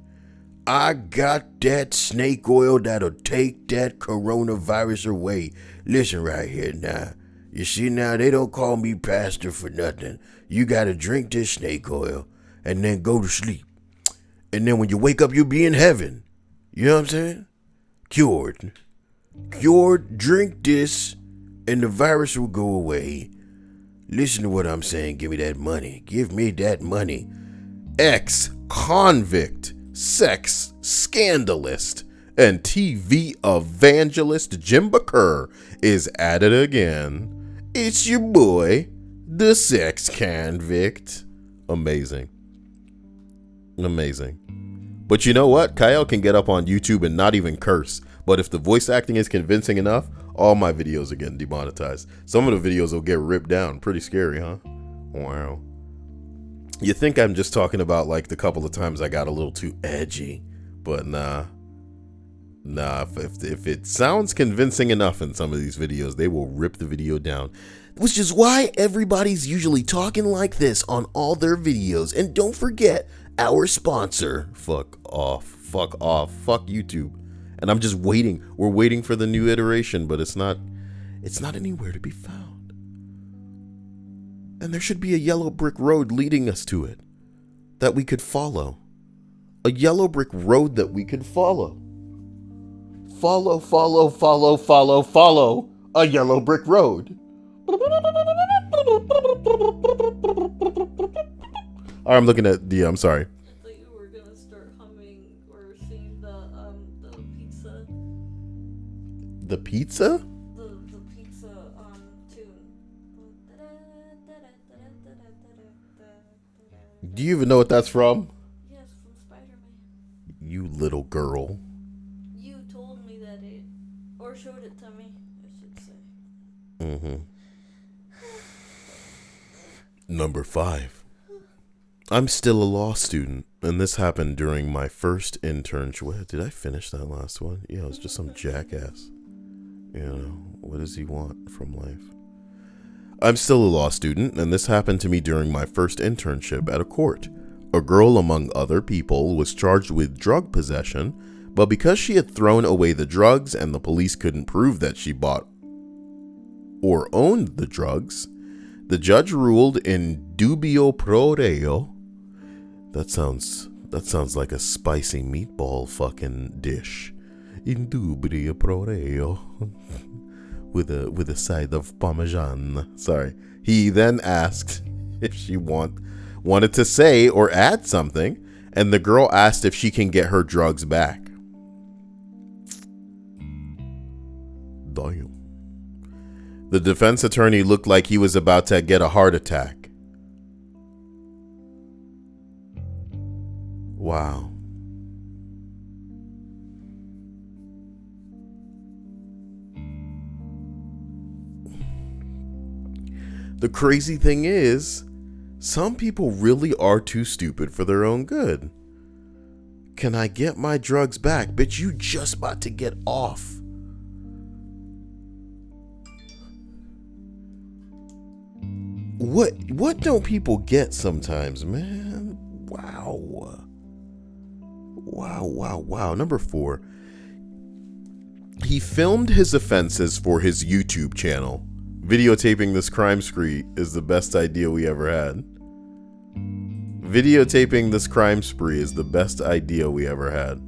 I got that snake oil that'll take that coronavirus away. Listen right here now. You see now, they don't call me pastor for nothing. You gotta drink this snake oil and then go to sleep. And then when you wake up, you'll be in heaven. You know what I'm saying? Cured. Drink this and the virus will go away. Listen to what I'm saying. Give me that money. Give me that money. Ex-convict, sex scandalist, and TV evangelist Jim Baker is at it again. It's your boy, the sex convict. Amazing. But you know what? Kyle can get up on YouTube and not even curse. But if the voice acting is convincing enough, all my videos are getting demonetized. Some of the videos will get ripped down. Pretty scary, huh? Wow. You think I'm just talking about like the couple of times I got a little too edgy. But nah. If it sounds convincing enough in some of these videos, they will rip the video down. Which is why everybody's usually talking like this on all their videos. And don't forget, our sponsor. Fuck off. Fuck YouTube. And I'm just waiting. We're waiting for the new iteration, but it's not anywhere to be found. And there should be a yellow brick road leading us to it that we could follow. A yellow brick road that we could follow. Follow a yellow brick road. I'm looking at the. I'm sorry. I thought you were gonna start humming or singing the pizza. The pizza? The pizza tune. Do you even know what that's from? Yes, from Spider-Man. You little girl. You told me that or showed it to me, I should say. Mm-hmm. Number 5. I'm still a law student, and this happened during my first internship. Did I finish that last one? Yeah, it was just some jackass. You know, what does he want from life? I'm still a law student, and this happened to me during my first internship at a court. A girl, among other people, was charged with drug possession, but because she had thrown away the drugs and the police couldn't prove that she bought or owned the drugs, the judge ruled in dubio pro reo. That sounds like a spicy meatball fucking dish. In dubio pro reo. with a side of parmesan. Sorry. He then asked if she wanted to say or add something, and the girl asked if she can get her drugs back. Damn. The defense attorney looked like he was about to get a heart attack. Wow. The crazy thing is, some people really are too stupid for their own good. Can I get my drugs back? Bitch, you just about to get off. What don't people get sometimes, man? Wow. Number 4. He filmed his offenses for his YouTube channel. Videotaping this crime spree is the best idea we ever had. Videotaping this crime spree is the best idea we ever had.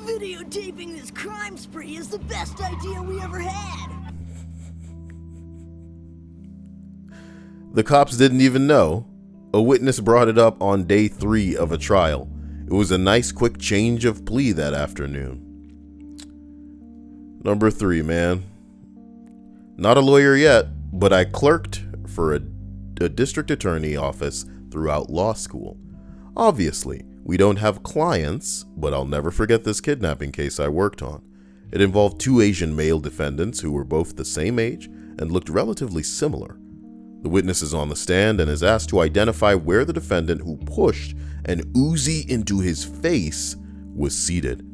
Videotaping this crime spree is the best idea we ever had. The cops didn't even know. A witness brought it up on day 3 of a trial. It was a nice quick change of plea that afternoon. Number 3, man. Not a lawyer yet, but I clerked for a district attorney office throughout law school. Obviously, we don't have clients, but I'll never forget this kidnapping case I worked on. It involved 2 Asian male defendants who were both the same age and looked relatively similar. The witness is on the stand and is asked to identify where the defendant who pushed an Uzi into his face was seated.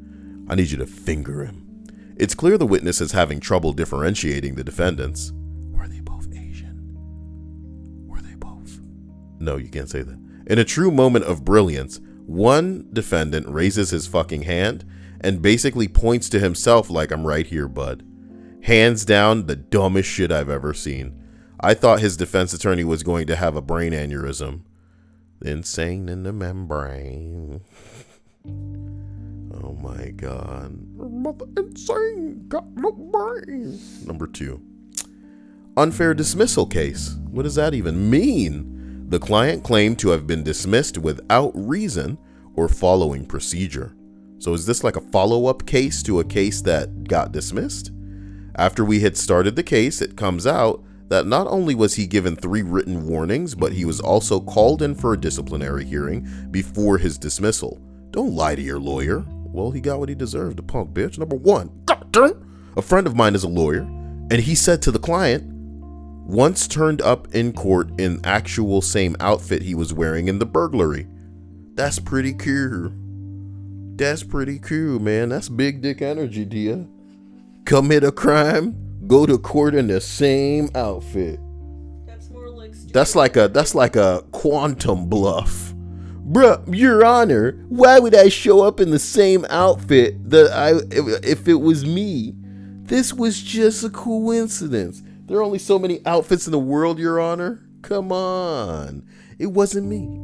I need you to finger him. It's clear the witness is having trouble differentiating the defendants. Were they both Asian? Were they both? No, you can't say that. In a true moment of brilliance, one defendant raises his fucking hand and basically points to himself like, I'm right here, bud. Hands down, the dumbest shit I've ever seen. I thought his defense attorney was going to have a brain aneurysm. Insane in the membrane. Oh my God. Mother insane, got no brain. Number 2. Unfair dismissal case. What does that even mean? The client claimed to have been dismissed without reason or following procedure. So is this like a follow-up case to a case that got dismissed? After we had started the case, it comes out that not only was he given 3 written warnings, but he was also called in for a disciplinary hearing before his dismissal. Don't lie to your lawyer. Well, he got what he deserved, a punk bitch. Number 1, a friend of mine is a lawyer, and he said to the client, once turned up in court in actual same outfit he was wearing in the burglary. That's pretty cool. That's pretty cool, man. That's big dick energy, dear. Commit a crime, go to court in the same outfit. That's more like That's like a quantum bluff. Bruh, Your Honor, why would I show up in the same outfit if it was me? This was just a coincidence. There are only so many outfits in the world, Your Honor. Come on. It wasn't me.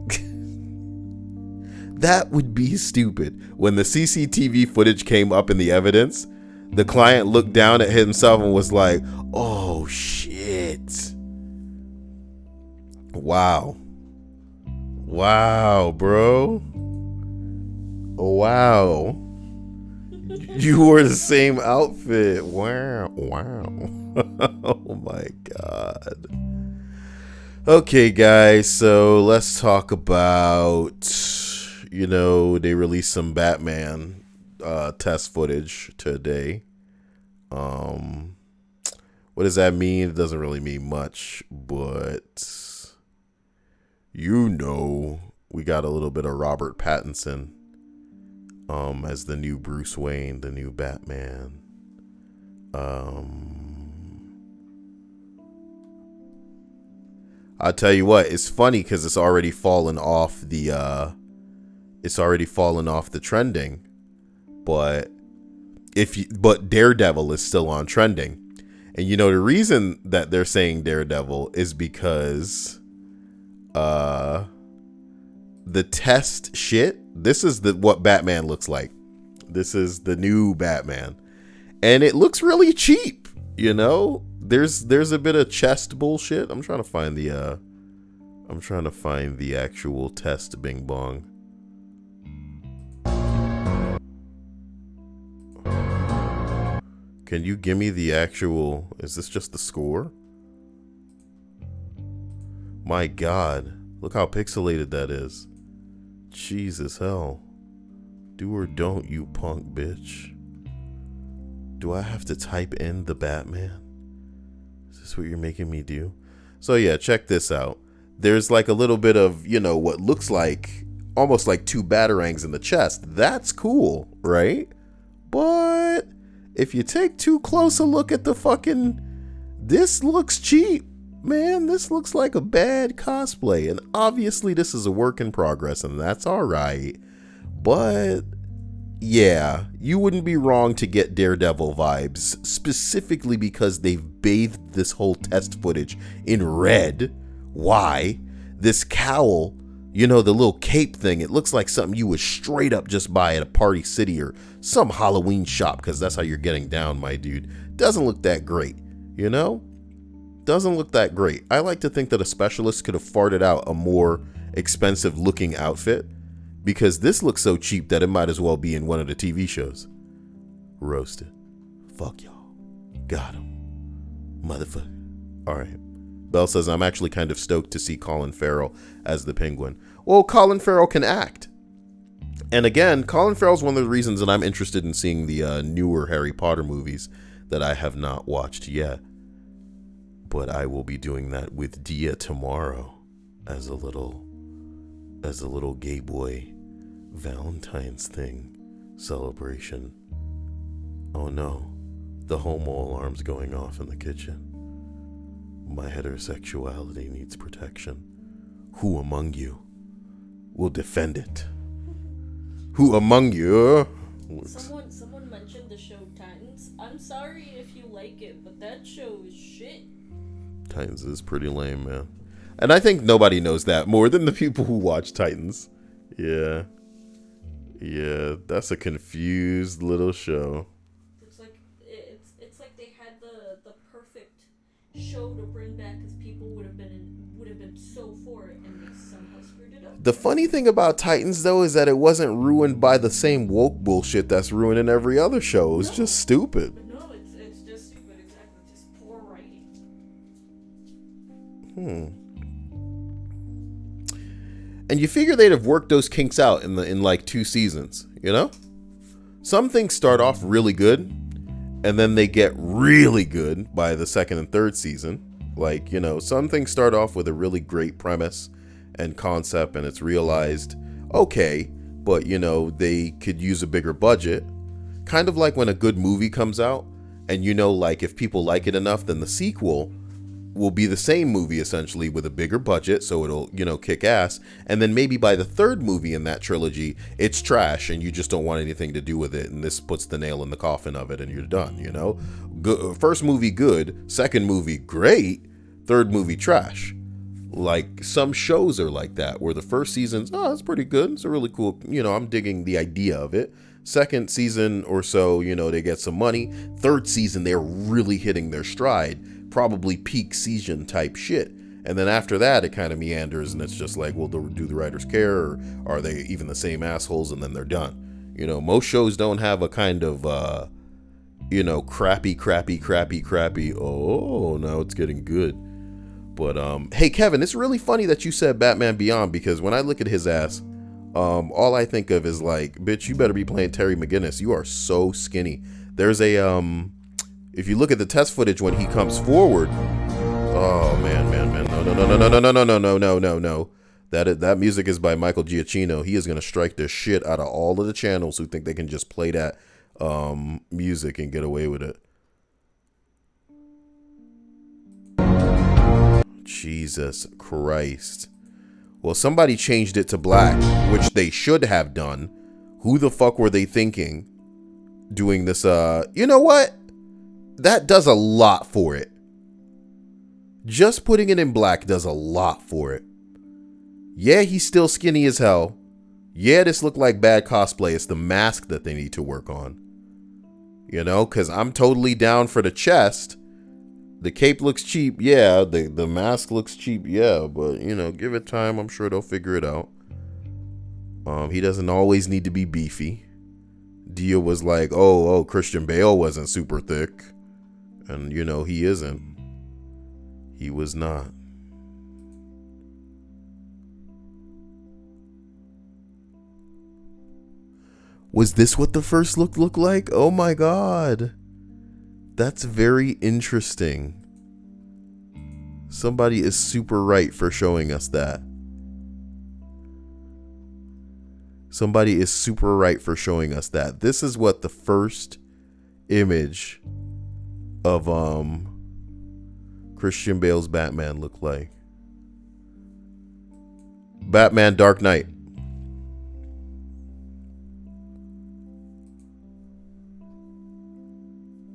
That would be stupid. When the CCTV footage came up in the evidence, the client looked down at himself and was like, oh shit. Wow. Wow, bro. Wow. You wore the same outfit. Wow. Oh my God. Okay, guys, so let's talk about, they released some Batman test footage today. What does that mean? It doesn't really mean much, but we got a little bit of Robert Pattinson as the new Bruce Wayne, the new Batman. I'll tell you what, it's funny because it's already fallen off the trending, but Daredevil is still on trending. And the reason that they're saying Daredevil is because the test shit, this is what Batman looks like. This is the new Batman. And it looks really cheap, There's a bit of chest bullshit. I'm trying to find the actual test bing bong. Can you give me the actual, is this just the score? My God, look how pixelated that is. Jesus hell. Do or don't, you punk bitch. Do I have to type in the Batman? Is this what you're making me do? So yeah, check this out. There's like a little bit of, what looks like almost like two batarangs in the chest. That's cool, right? But if you take too close a look at this looks cheap, man. This looks like a bad cosplay. And obviously this is a work in progress, and that's all right. But yeah, you wouldn't be wrong to get Daredevil vibes, specifically because they've bathed this whole test footage in red. Why? This cowl, the little cape thing, it looks like something you would straight up just buy at a Party City or some Halloween shop, because that's how you're getting down, my dude. Doesn't look that great, Doesn't look that great. I like to think that a specialist could have farted out a more expensive looking outfit, because this looks so cheap that it might as well be in one of the TV shows. Roasted. Fuck y'all. Got him. Motherfucker. Alright. Bell says, I'm actually kind of stoked to see Colin Farrell as the Penguin. Well, Colin Farrell can act. And again, Colin Farrell's one of the reasons that I'm interested in seeing the newer Harry Potter movies that I have not watched yet. But I will be doing that with Dia tomorrow as a little gay boy Valentine's thing celebration. Oh no, the homo alarm's going off in the kitchen. My heterosexuality needs protection. Who among you will defend it? Who among you? Someone mentioned the show Titans. I'm sorry if you like it, but that show is shit. Titans is pretty lame, man. And I think nobody knows that more than the people who watch Titans. Yeah, that's a confused little show. It's like they had the perfect show to bring back because people would have been so for it, and they somehow screwed it up. The funny thing about Titans, though, is that it wasn't ruined by the same woke bullshit that's ruining every other show. It was just stupid. No, it's just stupid. Exactly, just poor writing. And you figure they'd have worked those kinks out in like 2 seasons, Some things start off really good, and then they get really good by the 2nd and 3rd season. Like, some things start off with a really great premise and concept, and it's realized, okay, but, they could use a bigger budget. Kind of like when a good movie comes out, and like if people like it enough, then the sequel will be the same movie essentially with a bigger budget, so it'll kick ass, and then maybe by the 3rd movie in that trilogy it's trash and you just don't want anything to do with it, and this puts the nail in the coffin of it and you're done. Good, first movie good, 2nd movie great, 3rd movie trash. Like some shows are like that, where the first season's, oh, it's pretty good. It's a really cool, I'm digging the idea of it. Second season or so, they get some money. Third season, they're really hitting their stride, probably peak season type shit. And then after that, it kind of meanders, and it's just like, well, do the writers care, or are they even the same assholes? And then they're done. Most shows don't have a kind of, crappy. Oh, now it's getting good. But hey, Kevin, it's really funny that you said Batman Beyond, because when I look at his ass, all I think of is like, bitch, you better be playing Terry McGinnis. You are so skinny. There's a if you look at the test footage when he comes forward, oh man, no. That music is by Michael Giacchino. He is gonna strike the shit out of all of the channels who think they can just play that music and get away with it. Jesus Christ. Well, somebody changed it to black, which they should have done. Who the fuck were they thinking doing this? You know what? That does a lot for it. Just putting it in black does a lot for it. Yeah, he's still skinny as hell. Yeah, this looked like bad cosplay. It's the mask that they need to work on. Because I'm totally down for the chest. The cape looks cheap, yeah. The mask looks cheap, yeah. But, give it time. I'm sure they'll figure it out. He doesn't always need to be beefy. Dia was like, oh, Christian Bale wasn't super thick. And, he isn't. He was not. Was this what the first look looked like? Oh my god. That's very interesting. Somebody is super right for showing us that. Somebody is super right for showing us that. This is what the first image of Christian Bale's Batman looked like. Batman Dark Knight.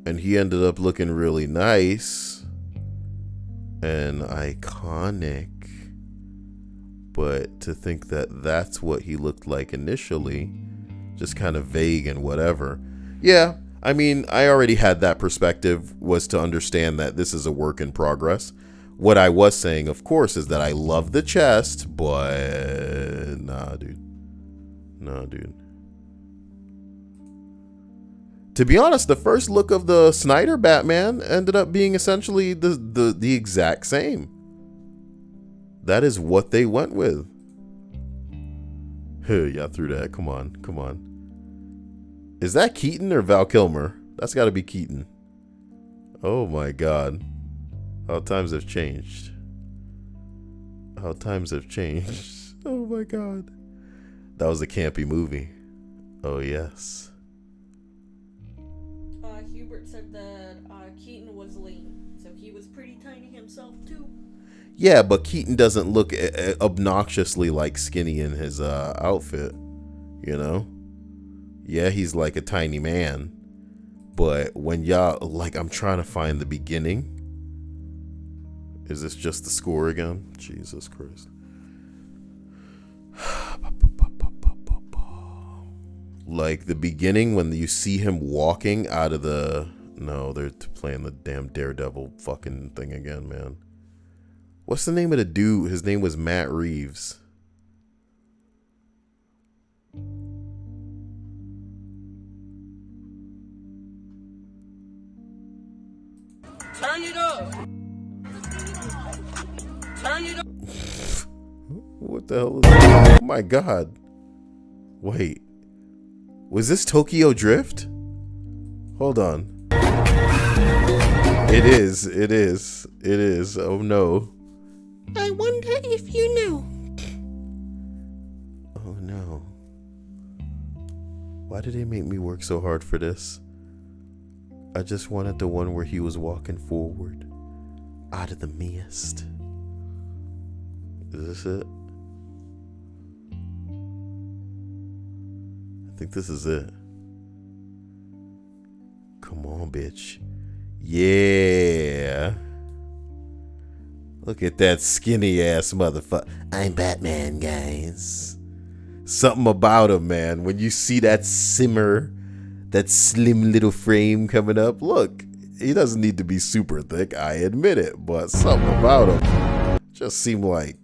And he ended up looking really nice and iconic. But to think that that's what he looked like initially, just kind of vague and whatever. Yeah, I mean, I already had that perspective, was to understand that this is a work in progress. What I was saying, of course, is that I love the chest, but nah, dude. To be honest, the first look of the Snyder Batman ended up being essentially the exact same. That is what they went with. Yeah, through that. Come on. Is that Keaton or Val Kilmer? That's got to be Keaton. Oh my god. How times have changed. Oh my god. That was a campy movie. Oh yes. Hubert said that Keaton was lean, so he was pretty tiny himself too. Yeah, but Keaton doesn't look obnoxiously like skinny in his outfit, Yeah, he's like a tiny man, but when y'all, like, I'm trying to find the beginning. Is this just the score again? Jesus Christ. Like the beginning when you see him walking out of the... No, they're playing the damn Daredevil fucking thing again, man. What's the name of the dude? His name was Matt Reeves. Turn it up. What the hell is that? Oh my god. Wait. Was this Tokyo Drift? Hold on. It is. Oh no. I wonder if you know. Oh no. Why did they make me work so hard for this? I just wanted the one where he was walking forward out of the mist. Is this it? I think this is it. Come on, bitch. Yeah. Look at that skinny ass motherfucker. I'm Batman, guys. Something about him, man. When you see that simmer, that slim little frame coming up, look, he doesn't need to be super thick, I admit it, but something about him just seemed like,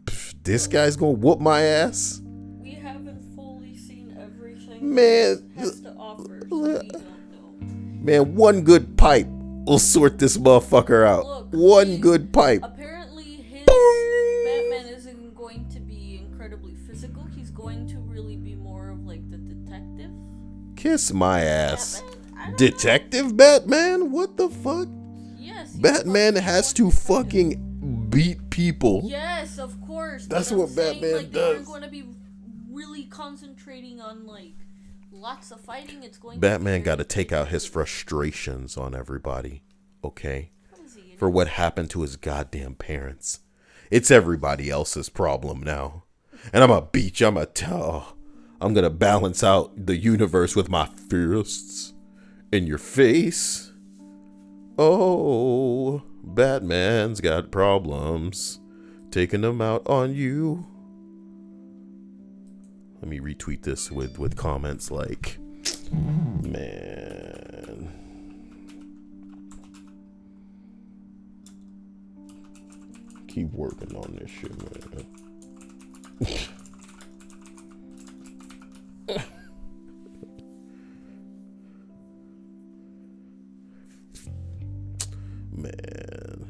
this guy's gonna whoop my ass? We haven't fully seen everything Man, he has to offer, so we don't know. Man, one good pipe will sort this motherfucker out. Look, one good pipe. Apparently his Batman isn't going to be incredibly physical. He's going to really be more of like the detective. Kiss my ass. Batman? Detective Batman? What the fuck? Yes. Batman has to fucking beat people. Yes, of course. That's but what I'm saying, Batman like, They does. aren't going to be really concentrating on like lots of fighting. It's going. Batman got to to take out his frustrations on everybody, okay? Crazy, For what happened to his goddamn parents. It's everybody else's problem now. And I'm gonna beat you. I'm gonna balance out the universe with my fists in your face. Oh, Batman's got problems. Taking them out on you. Let me retweet this with comments like, man. Keep working on this shit, man. Man.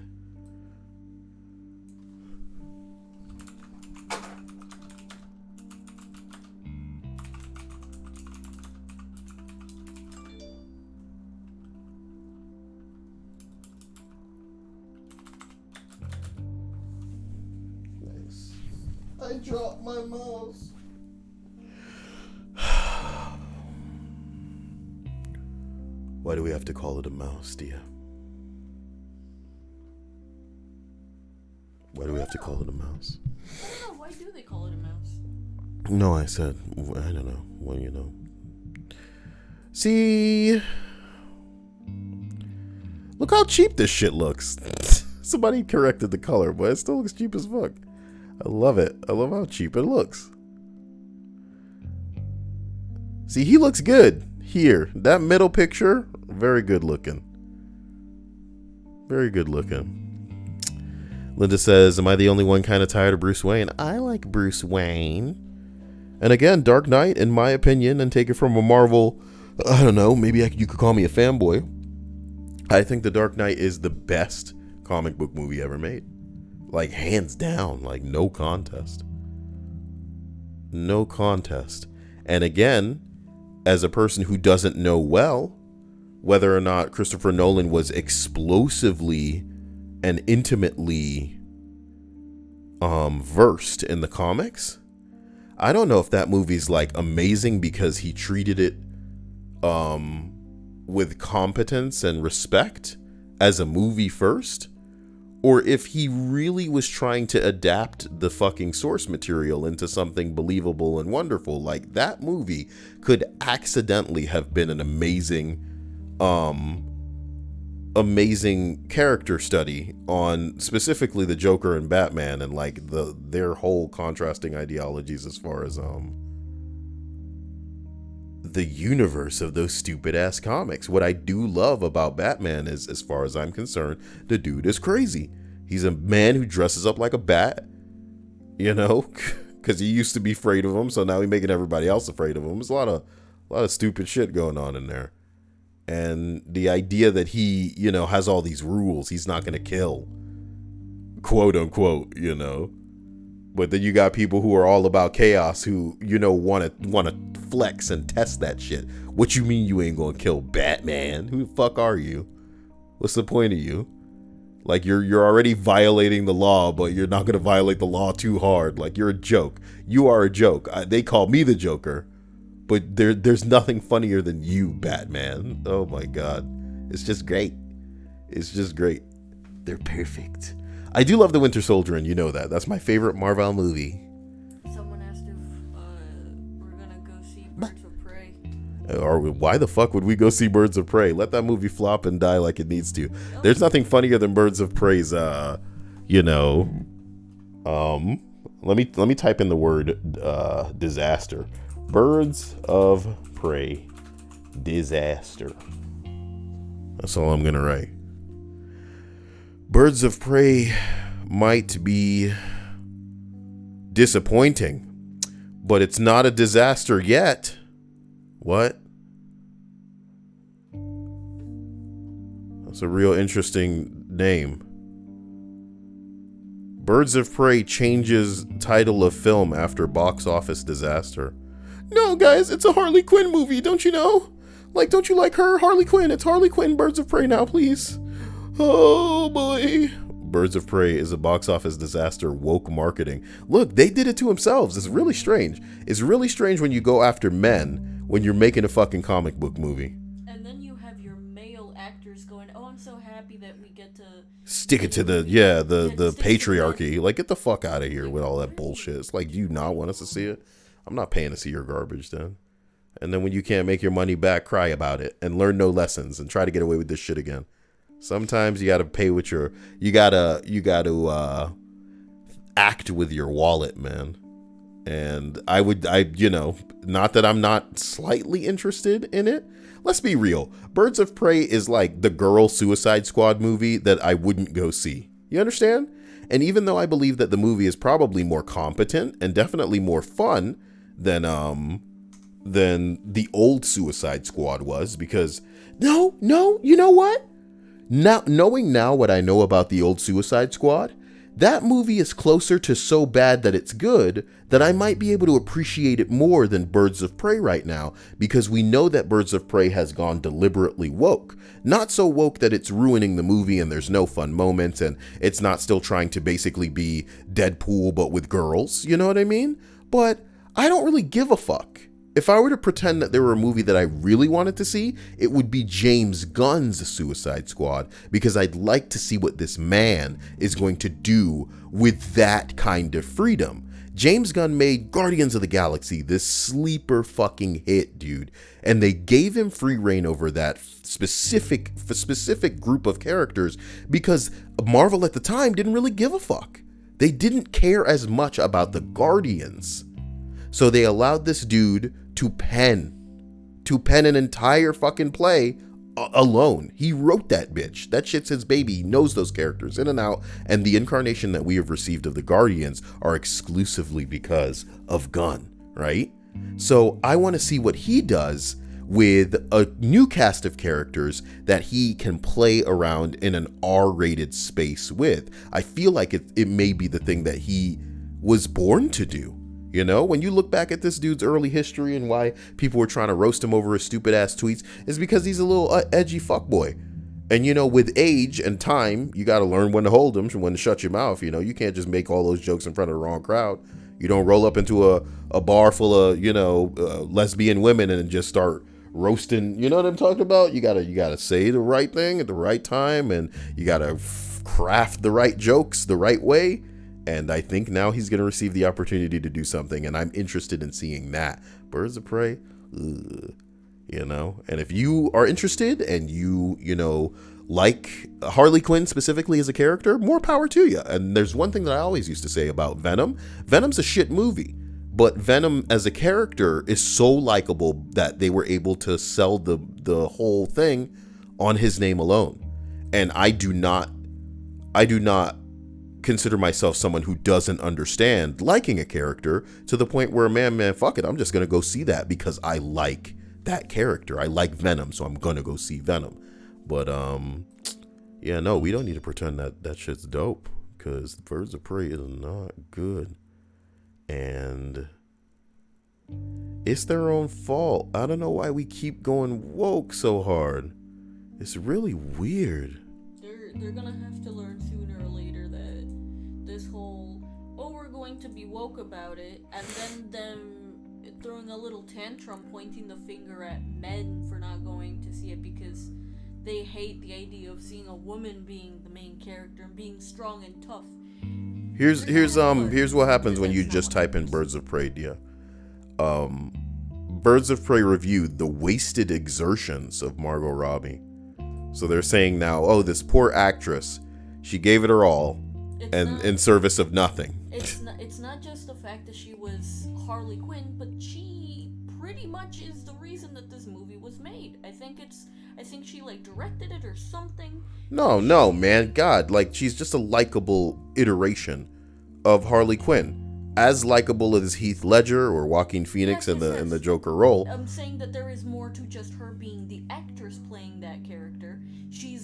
Nice. I dropped my mouse. Why do we have to call it a mouse, Dia? Why do we have to call it a mouse? I don't know. Why do they call it a mouse? No, I said, I don't know. Well, you know. See? Look how cheap this shit looks. Somebody corrected the color, but it still looks cheap as fuck. I love it. I love how cheap it looks. See, he looks good here. That middle picture, very good looking. Very good looking. Linda says, am I the only one kind of tired of Bruce Wayne? I like Bruce Wayne. And again, Dark Knight, in my opinion, and take it from a Marvel, I don't know, maybe you could call me a fanboy. I think The Dark Knight is the best comic book movie ever made. Like, hands down, like, no contest. No contest. And again, as a person who doesn't know well whether or not Christopher Nolan was explosively and intimately versed in the comics, I don't know if that movie's like amazing because he treated it with competence and respect as a movie first, or if he really was trying to adapt the fucking source material into something believable and wonderful. Like, that movie could accidentally have been an amazing character study on specifically the Joker and Batman and like their whole contrasting ideologies as far as the universe of those stupid ass comics. What I do love about Batman is, as far as I'm concerned, the dude is crazy. He's a man who dresses up like a bat, you know, because he used to be afraid of him, so now he's making everybody else afraid of him. There's a lot of stupid shit going on in there. And the idea that he, you know, has all these rules, he's not going to kill, quote unquote, you know. But then you got people who are all about chaos who, you know, want to flex and test that shit. What you mean you ain't going to kill Batman? Who the fuck are you? What's the point of you? Like, you're already violating the law, but you're not going to violate the law too hard. Like, you're a joke. You are a joke. They call me the Joker. But there's nothing funnier than you, Batman. Oh my God. It's just great. It's just great. They're perfect. I do love The Winter Soldier, and you know that. That's my favorite Marvel movie. Someone asked if we're gonna go see Birds of Prey. Or why the fuck would we go see Birds of Prey? Let that movie flop and die like it needs to. There's nothing funnier than Birds of Prey's you know, let me type in the word disaster. Birds of Prey disaster. That's all I'm gonna write. Birds of Prey might be disappointing, but it's not a disaster yet. What? That's a real interesting name. Birds of Prey changes title of film after box office disaster. No, guys, it's a Harley Quinn movie, don't you know? Like, don't you like her? Harley Quinn. It's Harley Quinn, Birds of Prey now, please. Oh, boy. Birds of Prey is a box office disaster, woke marketing. Look, they did it to themselves. It's really strange. It's really strange when you go after men when you're making a fucking comic book movie. And then you have your male actors going, oh, I'm so happy that we get to... Stick it to the patriarchy. Like, get the fuck out of here with all that bullshit. It's like, do you not want us to see it? I'm not paying to see your garbage then. And then when you can't make your money back, cry about it and learn no lessons and try to get away with this shit again. Sometimes you gotta pay with your, you gotta act with your wallet, man. And not that I'm not slightly interested in it. Let's be real. Birds of Prey is like the girl Suicide Squad movie that I wouldn't go see. You understand? And even though I believe that the movie is probably more competent and definitely more fun than the old Suicide Squad was, because no, you know what? Now, knowing now what I know about the old Suicide Squad, that movie is closer to so bad that it's good that I might be able to appreciate it more than Birds of Prey right now, because we know that Birds of Prey has gone deliberately woke. Not so woke that it's ruining the movie and there's no fun moments and it's not still trying to basically be Deadpool but with girls, you know what I mean? But I don't really give a fuck. If I were to pretend that there were a movie that I really wanted to see, it would be James Gunn's Suicide Squad, because I'd like to see what this man is going to do with that kind of freedom. James Gunn made Guardians of the Galaxy, this sleeper fucking hit, dude, and they gave him free reign over that specific group of characters because Marvel at the time didn't really give a fuck. They didn't care as much about the Guardians. So they allowed this dude to pen an entire fucking play alone. He wrote that bitch. That shit's his baby. He knows those characters in and out. And the incarnation that we have received of the Guardians are exclusively because of Gunn, right? So I want to see what he does with a new cast of characters that he can play around in an R-rated space with. I feel like it may be the thing that he was born to do. You know, when you look back at this dude's early history and why people were trying to roast him over his stupid ass tweets, is because he's a little edgy fuckboy. And, you know, with age and time, you got to learn when to hold them and when to shut your mouth. You know, you can't just make all those jokes in front of the wrong crowd. You don't roll up into a bar full of, lesbian women and just start roasting. You know what I'm talking about? You gotta say the right thing at the right time, and you gotta craft the right jokes the right way. And I think now he's going to receive the opportunity to do something, and I'm interested in seeing that. Birds of Prey, and if you are interested and you like Harley Quinn specifically as a character, more power to you. And there's one thing that I always used to say about Venom. Venom's a shit movie, but Venom as a character is so likable that they were able to sell the whole thing on his name alone. And I do not consider myself someone who doesn't understand liking a character to the point where, man, fuck it, I'm just gonna go see that because I like that character. I like Venom, so I'm gonna go see Venom. But we don't need to pretend that shit's dope, because Birds of Prey is not good, and it's their own fault. I don't know why we keep going woke so hard. It's really weird. They're gonna have to learn sooner or later that this whole, we're going to be woke about it, and then them throwing a little tantrum pointing the finger at men for not going to see it because they hate the idea of seeing a woman being the main character and being strong and tough. Here's what happens when you just type in Birds of Prey, dear. Birds of Prey reviewed the wasted exertions of Margot Robbie. So they're saying now, this poor actress, she gave it her all, in service of nothing. It's not just the fact that she was Harley Quinn, but she pretty much is the reason that this movie was made. I think she like directed it or something. No, man. God, like she's just a likable iteration of Harley Quinn. As likable as Heath Ledger or Joaquin Phoenix in the Joker role. I'm saying that there is more to just her being the actress playing that character. She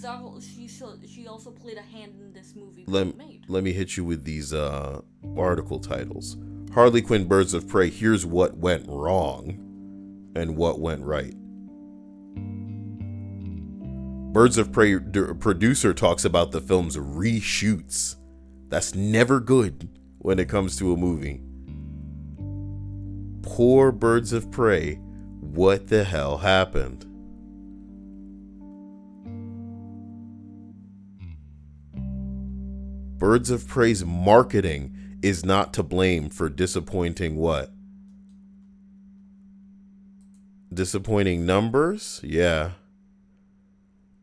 also played a hand in this movie being made. Let me hit you with these article titles. Harley Quinn Birds of Prey, here's what went wrong and what went right. Birds of Prey producer talks about the film's reshoots. That's never good when it comes to a movie. Poor Birds of Prey, what the hell happened? Birds of Prey's marketing is not to blame for disappointing what? Disappointing numbers? Yeah.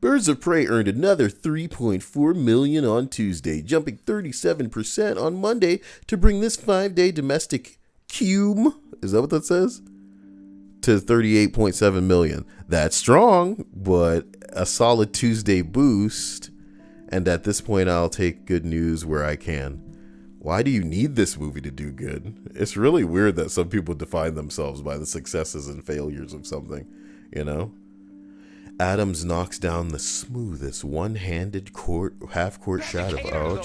Birds of Prey earned another $3.4 million on Tuesday, jumping 37% on Monday to bring this 5-day domestic cume, is that what that says? To $38.7 million. That's strong, but a solid Tuesday boost. And at this point, I'll take good news where I can. Why do you need this movie to do good? It's really weird that some people define themselves by the successes and failures of something, you know? Adams knocks down the smoothest one-handed half-court shot of whoa.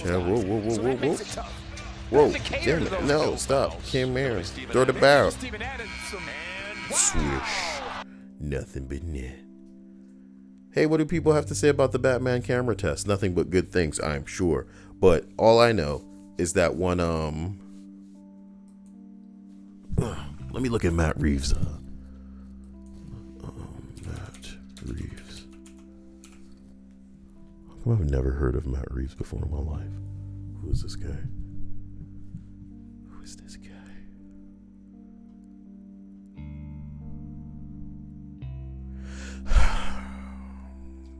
Whoa, damn it. No, stop. Kim Aaron. Throw the barrel. Swish. Nothing but net. Hey, what do people have to say about the Batman camera test? Nothing but good things, I'm sure. But all I know is that one, let me look at Matt Reeves. Matt Reeves. How come I've never heard of Matt Reeves before in my life? Who is this guy? Who is this guy?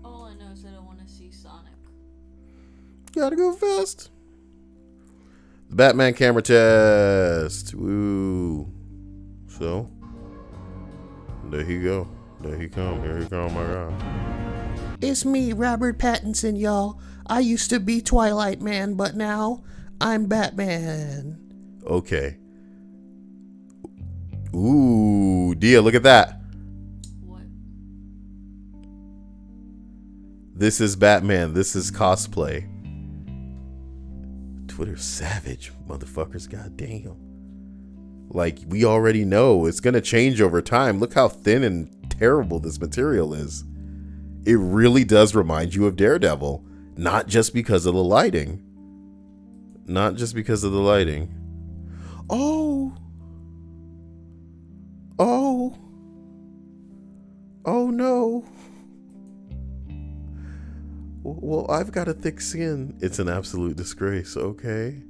All I know is that I want to see Sonic. Gotta go fast. The Batman camera test. Woo. So, there he go. There he come. Here he come, my God. It's me, Robert Pattinson, y'all. I used to be Twilight Man, but now I'm Batman. Okay. Ooh, Dia, look at that. What? This is Batman. This is cosplay. Twitter's savage, motherfuckers. Goddamn. Like, we already know it's going to change over time. Look how thin and terrible this material is. It really does remind you of Daredevil. Not just because of the lighting. Not just because of the lighting. Oh. Oh. Oh no. Well, I've got a thick skin. It's an absolute disgrace, okay?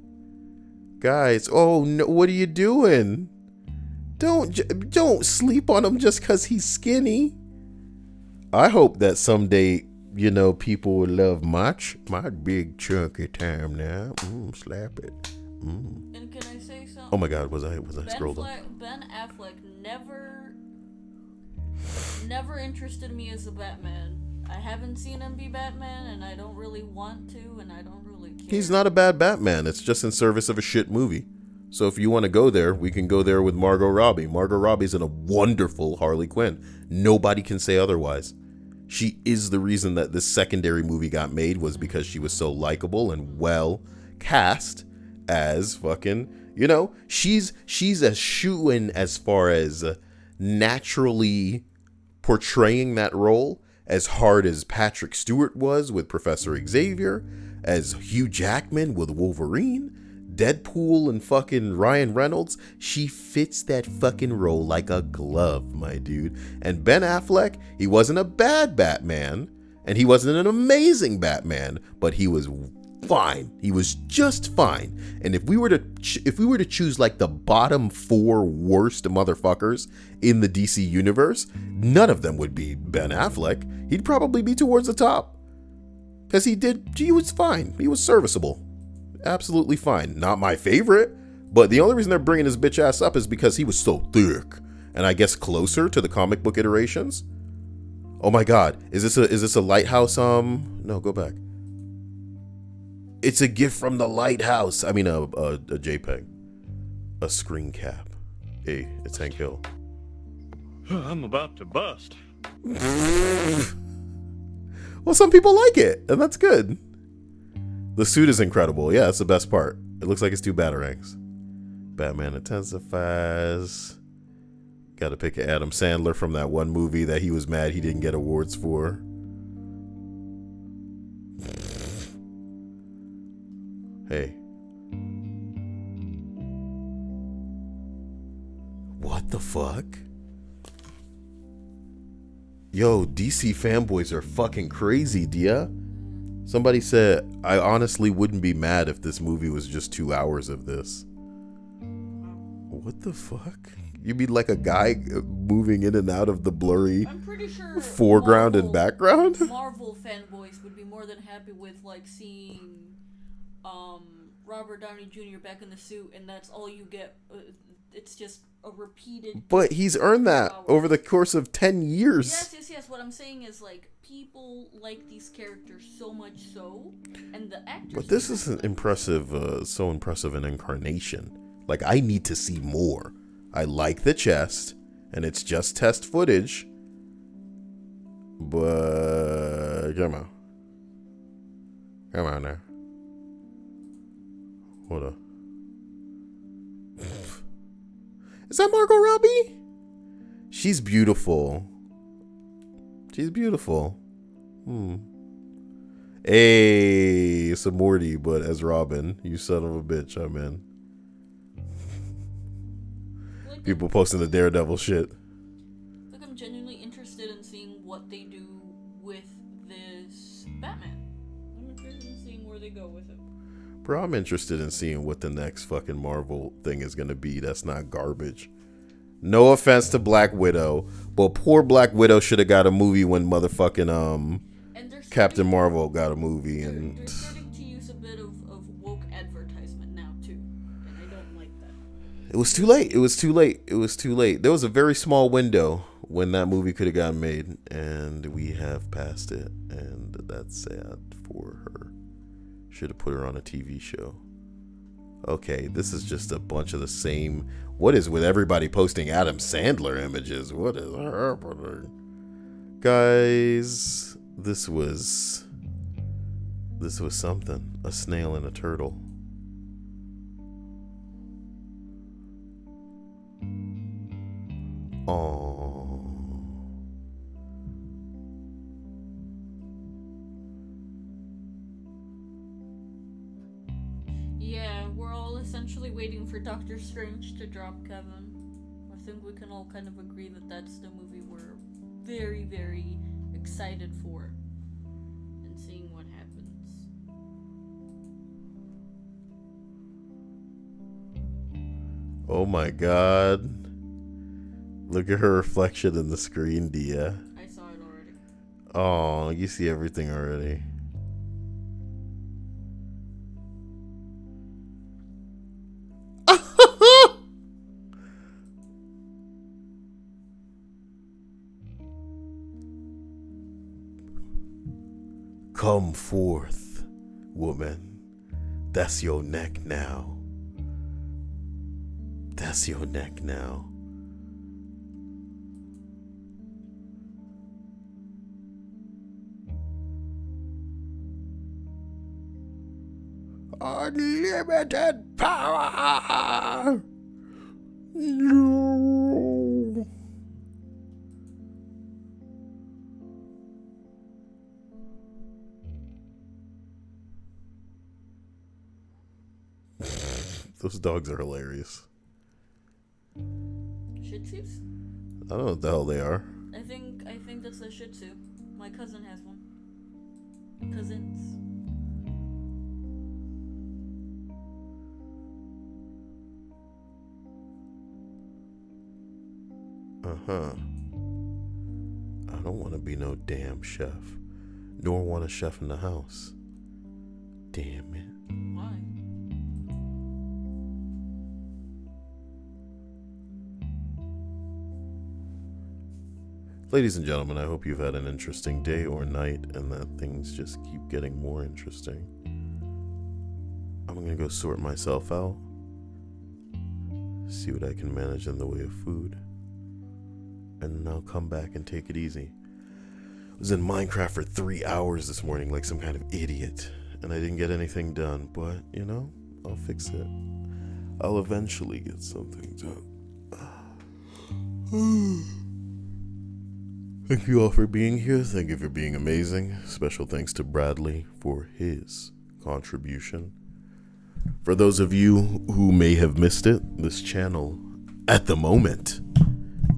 Guys, oh no, what are you doing? Don't sleep on him just because he's skinny. I hope that someday, you know, people will love my big chunky time now. Slap it. And can I say something? Oh my God, was I scrolled up? Ben Affleck never interested me as a Batman. I haven't seen him be Batman, and I don't really want to, and I don't really care. He's not a bad Batman. It's just in service of a shit movie. So if you want to go there, we can go there with Margot Robbie. Margot Robbie's in a wonderful Harley Quinn. Nobody can say otherwise. She is the reason that this secondary movie got made, was because she was so likable and well cast as fucking, you know, she's a shoo-in as far as naturally portraying that role, as hard as Patrick Stewart was with Professor Xavier, as Hugh Jackman with Wolverine, Deadpool and fucking Ryan Reynolds. She fits that fucking role like a glove, my dude. And Ben Affleck, he wasn't a bad Batman, and he wasn't an amazing Batman, but he was fine. He was just fine. And if we were to choose like the bottom 4 worst motherfuckers in the DC universe, none of them would be Ben Affleck. He'd probably be towards the top, because he was fine. He was serviceable. Absolutely fine. Not my favorite, but the only reason they're bringing his bitch ass up is because he was so thick, and I guess closer to the comic book iterations. Oh my god, is this a lighthouse? No, go back. It's a gift from the lighthouse. I mean, a JPEG, a screen cap. Hey, it's Hank Hill. I'm about to bust. Well, some people like it, and that's good. The suit is incredible. Yeah, that's the best part. It looks like it's 2 batarangs. Batman intensifies. Got to pick Adam Sandler from that one movie that he was mad he didn't get awards for. Hey. What the fuck? Yo, DC fanboys are fucking crazy, Dia. Somebody said, I honestly wouldn't be mad if this movie was just 2 hours of this. What the fuck? You mean like a guy moving in and out of the blurry I'm pretty sure foreground and background? Marvel fanboys would be more than happy with like seeing Robert Downey Jr. back in the suit, and that's all you get. It's just a repeated. But he's earned that over the course of 10 years. Yes. What I'm saying is like people like these characters so much so, and the actors. But this isn't impressive. So impressive an incarnation. Like, I need to see more. I like the chest, and it's just test footage. But come on now. Hold on. Is that Margot Robbie? She's beautiful. Hey, it's a Morty, but as Robin. You son of a bitch, I'm in. People posting the Daredevil shit. Like, I'm genuinely interested in seeing what they do with this Batman. I'm interested in seeing where they go with it. Bro, I'm interested in seeing what the next fucking Marvel thing is gonna be. That's not garbage. No offense to Black Widow, but poor Black Widow should have got a movie when motherfucking Captain Marvel got a movie. And they're starting to use a bit of woke advertisement now too, and I don't like that. It was too late. There was a very small window when that movie could have gotten made, and we have passed it, and that's sad for her. Should have put her on a TV show. Okay, this is just a bunch of the same. What is with everybody posting Adam Sandler images? What is happening? Guys, this was something. A snail and a turtle. Oh. Yeah, we're all essentially waiting for Doctor Strange to drop, Kevin. I think we can all kind of agree that that's the movie we're very, very excited for and seeing what happens. Oh my god. Look at her reflection in the screen, Dia. I saw it already. Oh, you see everything already. Come forth, woman. That's your neck now. That's your neck now. Unlimited power! No! Those dogs are hilarious. Shih Tzus? I don't know what the hell they are. I think that's a Shih Tzu. My cousin has one. Cousins. Uh-huh. I don't want to be no damn chef. Nor want a chef in the house. Damn it. Why? Ladies and gentlemen, I hope you've had an interesting day or night and that things just keep getting more interesting. I'm gonna go sort myself out, see what I can manage in the way of food, and then I'll come back and take it easy. I was in Minecraft for 3 hours this morning like some kind of idiot, and I didn't get anything done, but, you know, I'll fix it. I'll eventually get something done. Thank you all for being here. Thank you for being amazing. Special thanks to Bradley for his contribution. For those of you who may have missed it, this channel, at the moment,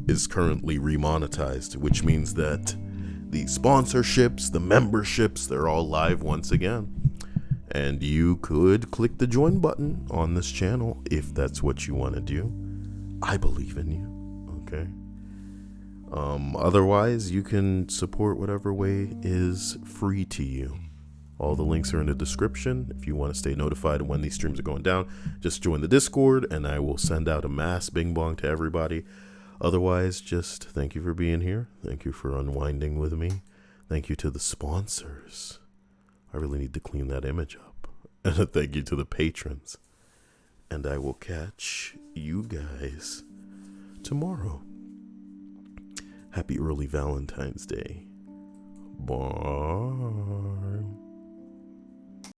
is currently remonetized, which means that the sponsorships, the memberships, they're all live once again. And you could click the join button on this channel if that's what you want to do. I believe in you, okay? Otherwise, you can support whatever way is free to you. All the links are in the description. If you want to stay notified when these streams are going down, just join the Discord and I will send out a mass bing bong to everybody. Otherwise, just thank you for being here. Thank you for unwinding with me. Thank you to the sponsors. I really need to clean that image up. And a thank you to the patrons. And I will catch you guys tomorrow. Happy early Valentine's Day. Bye.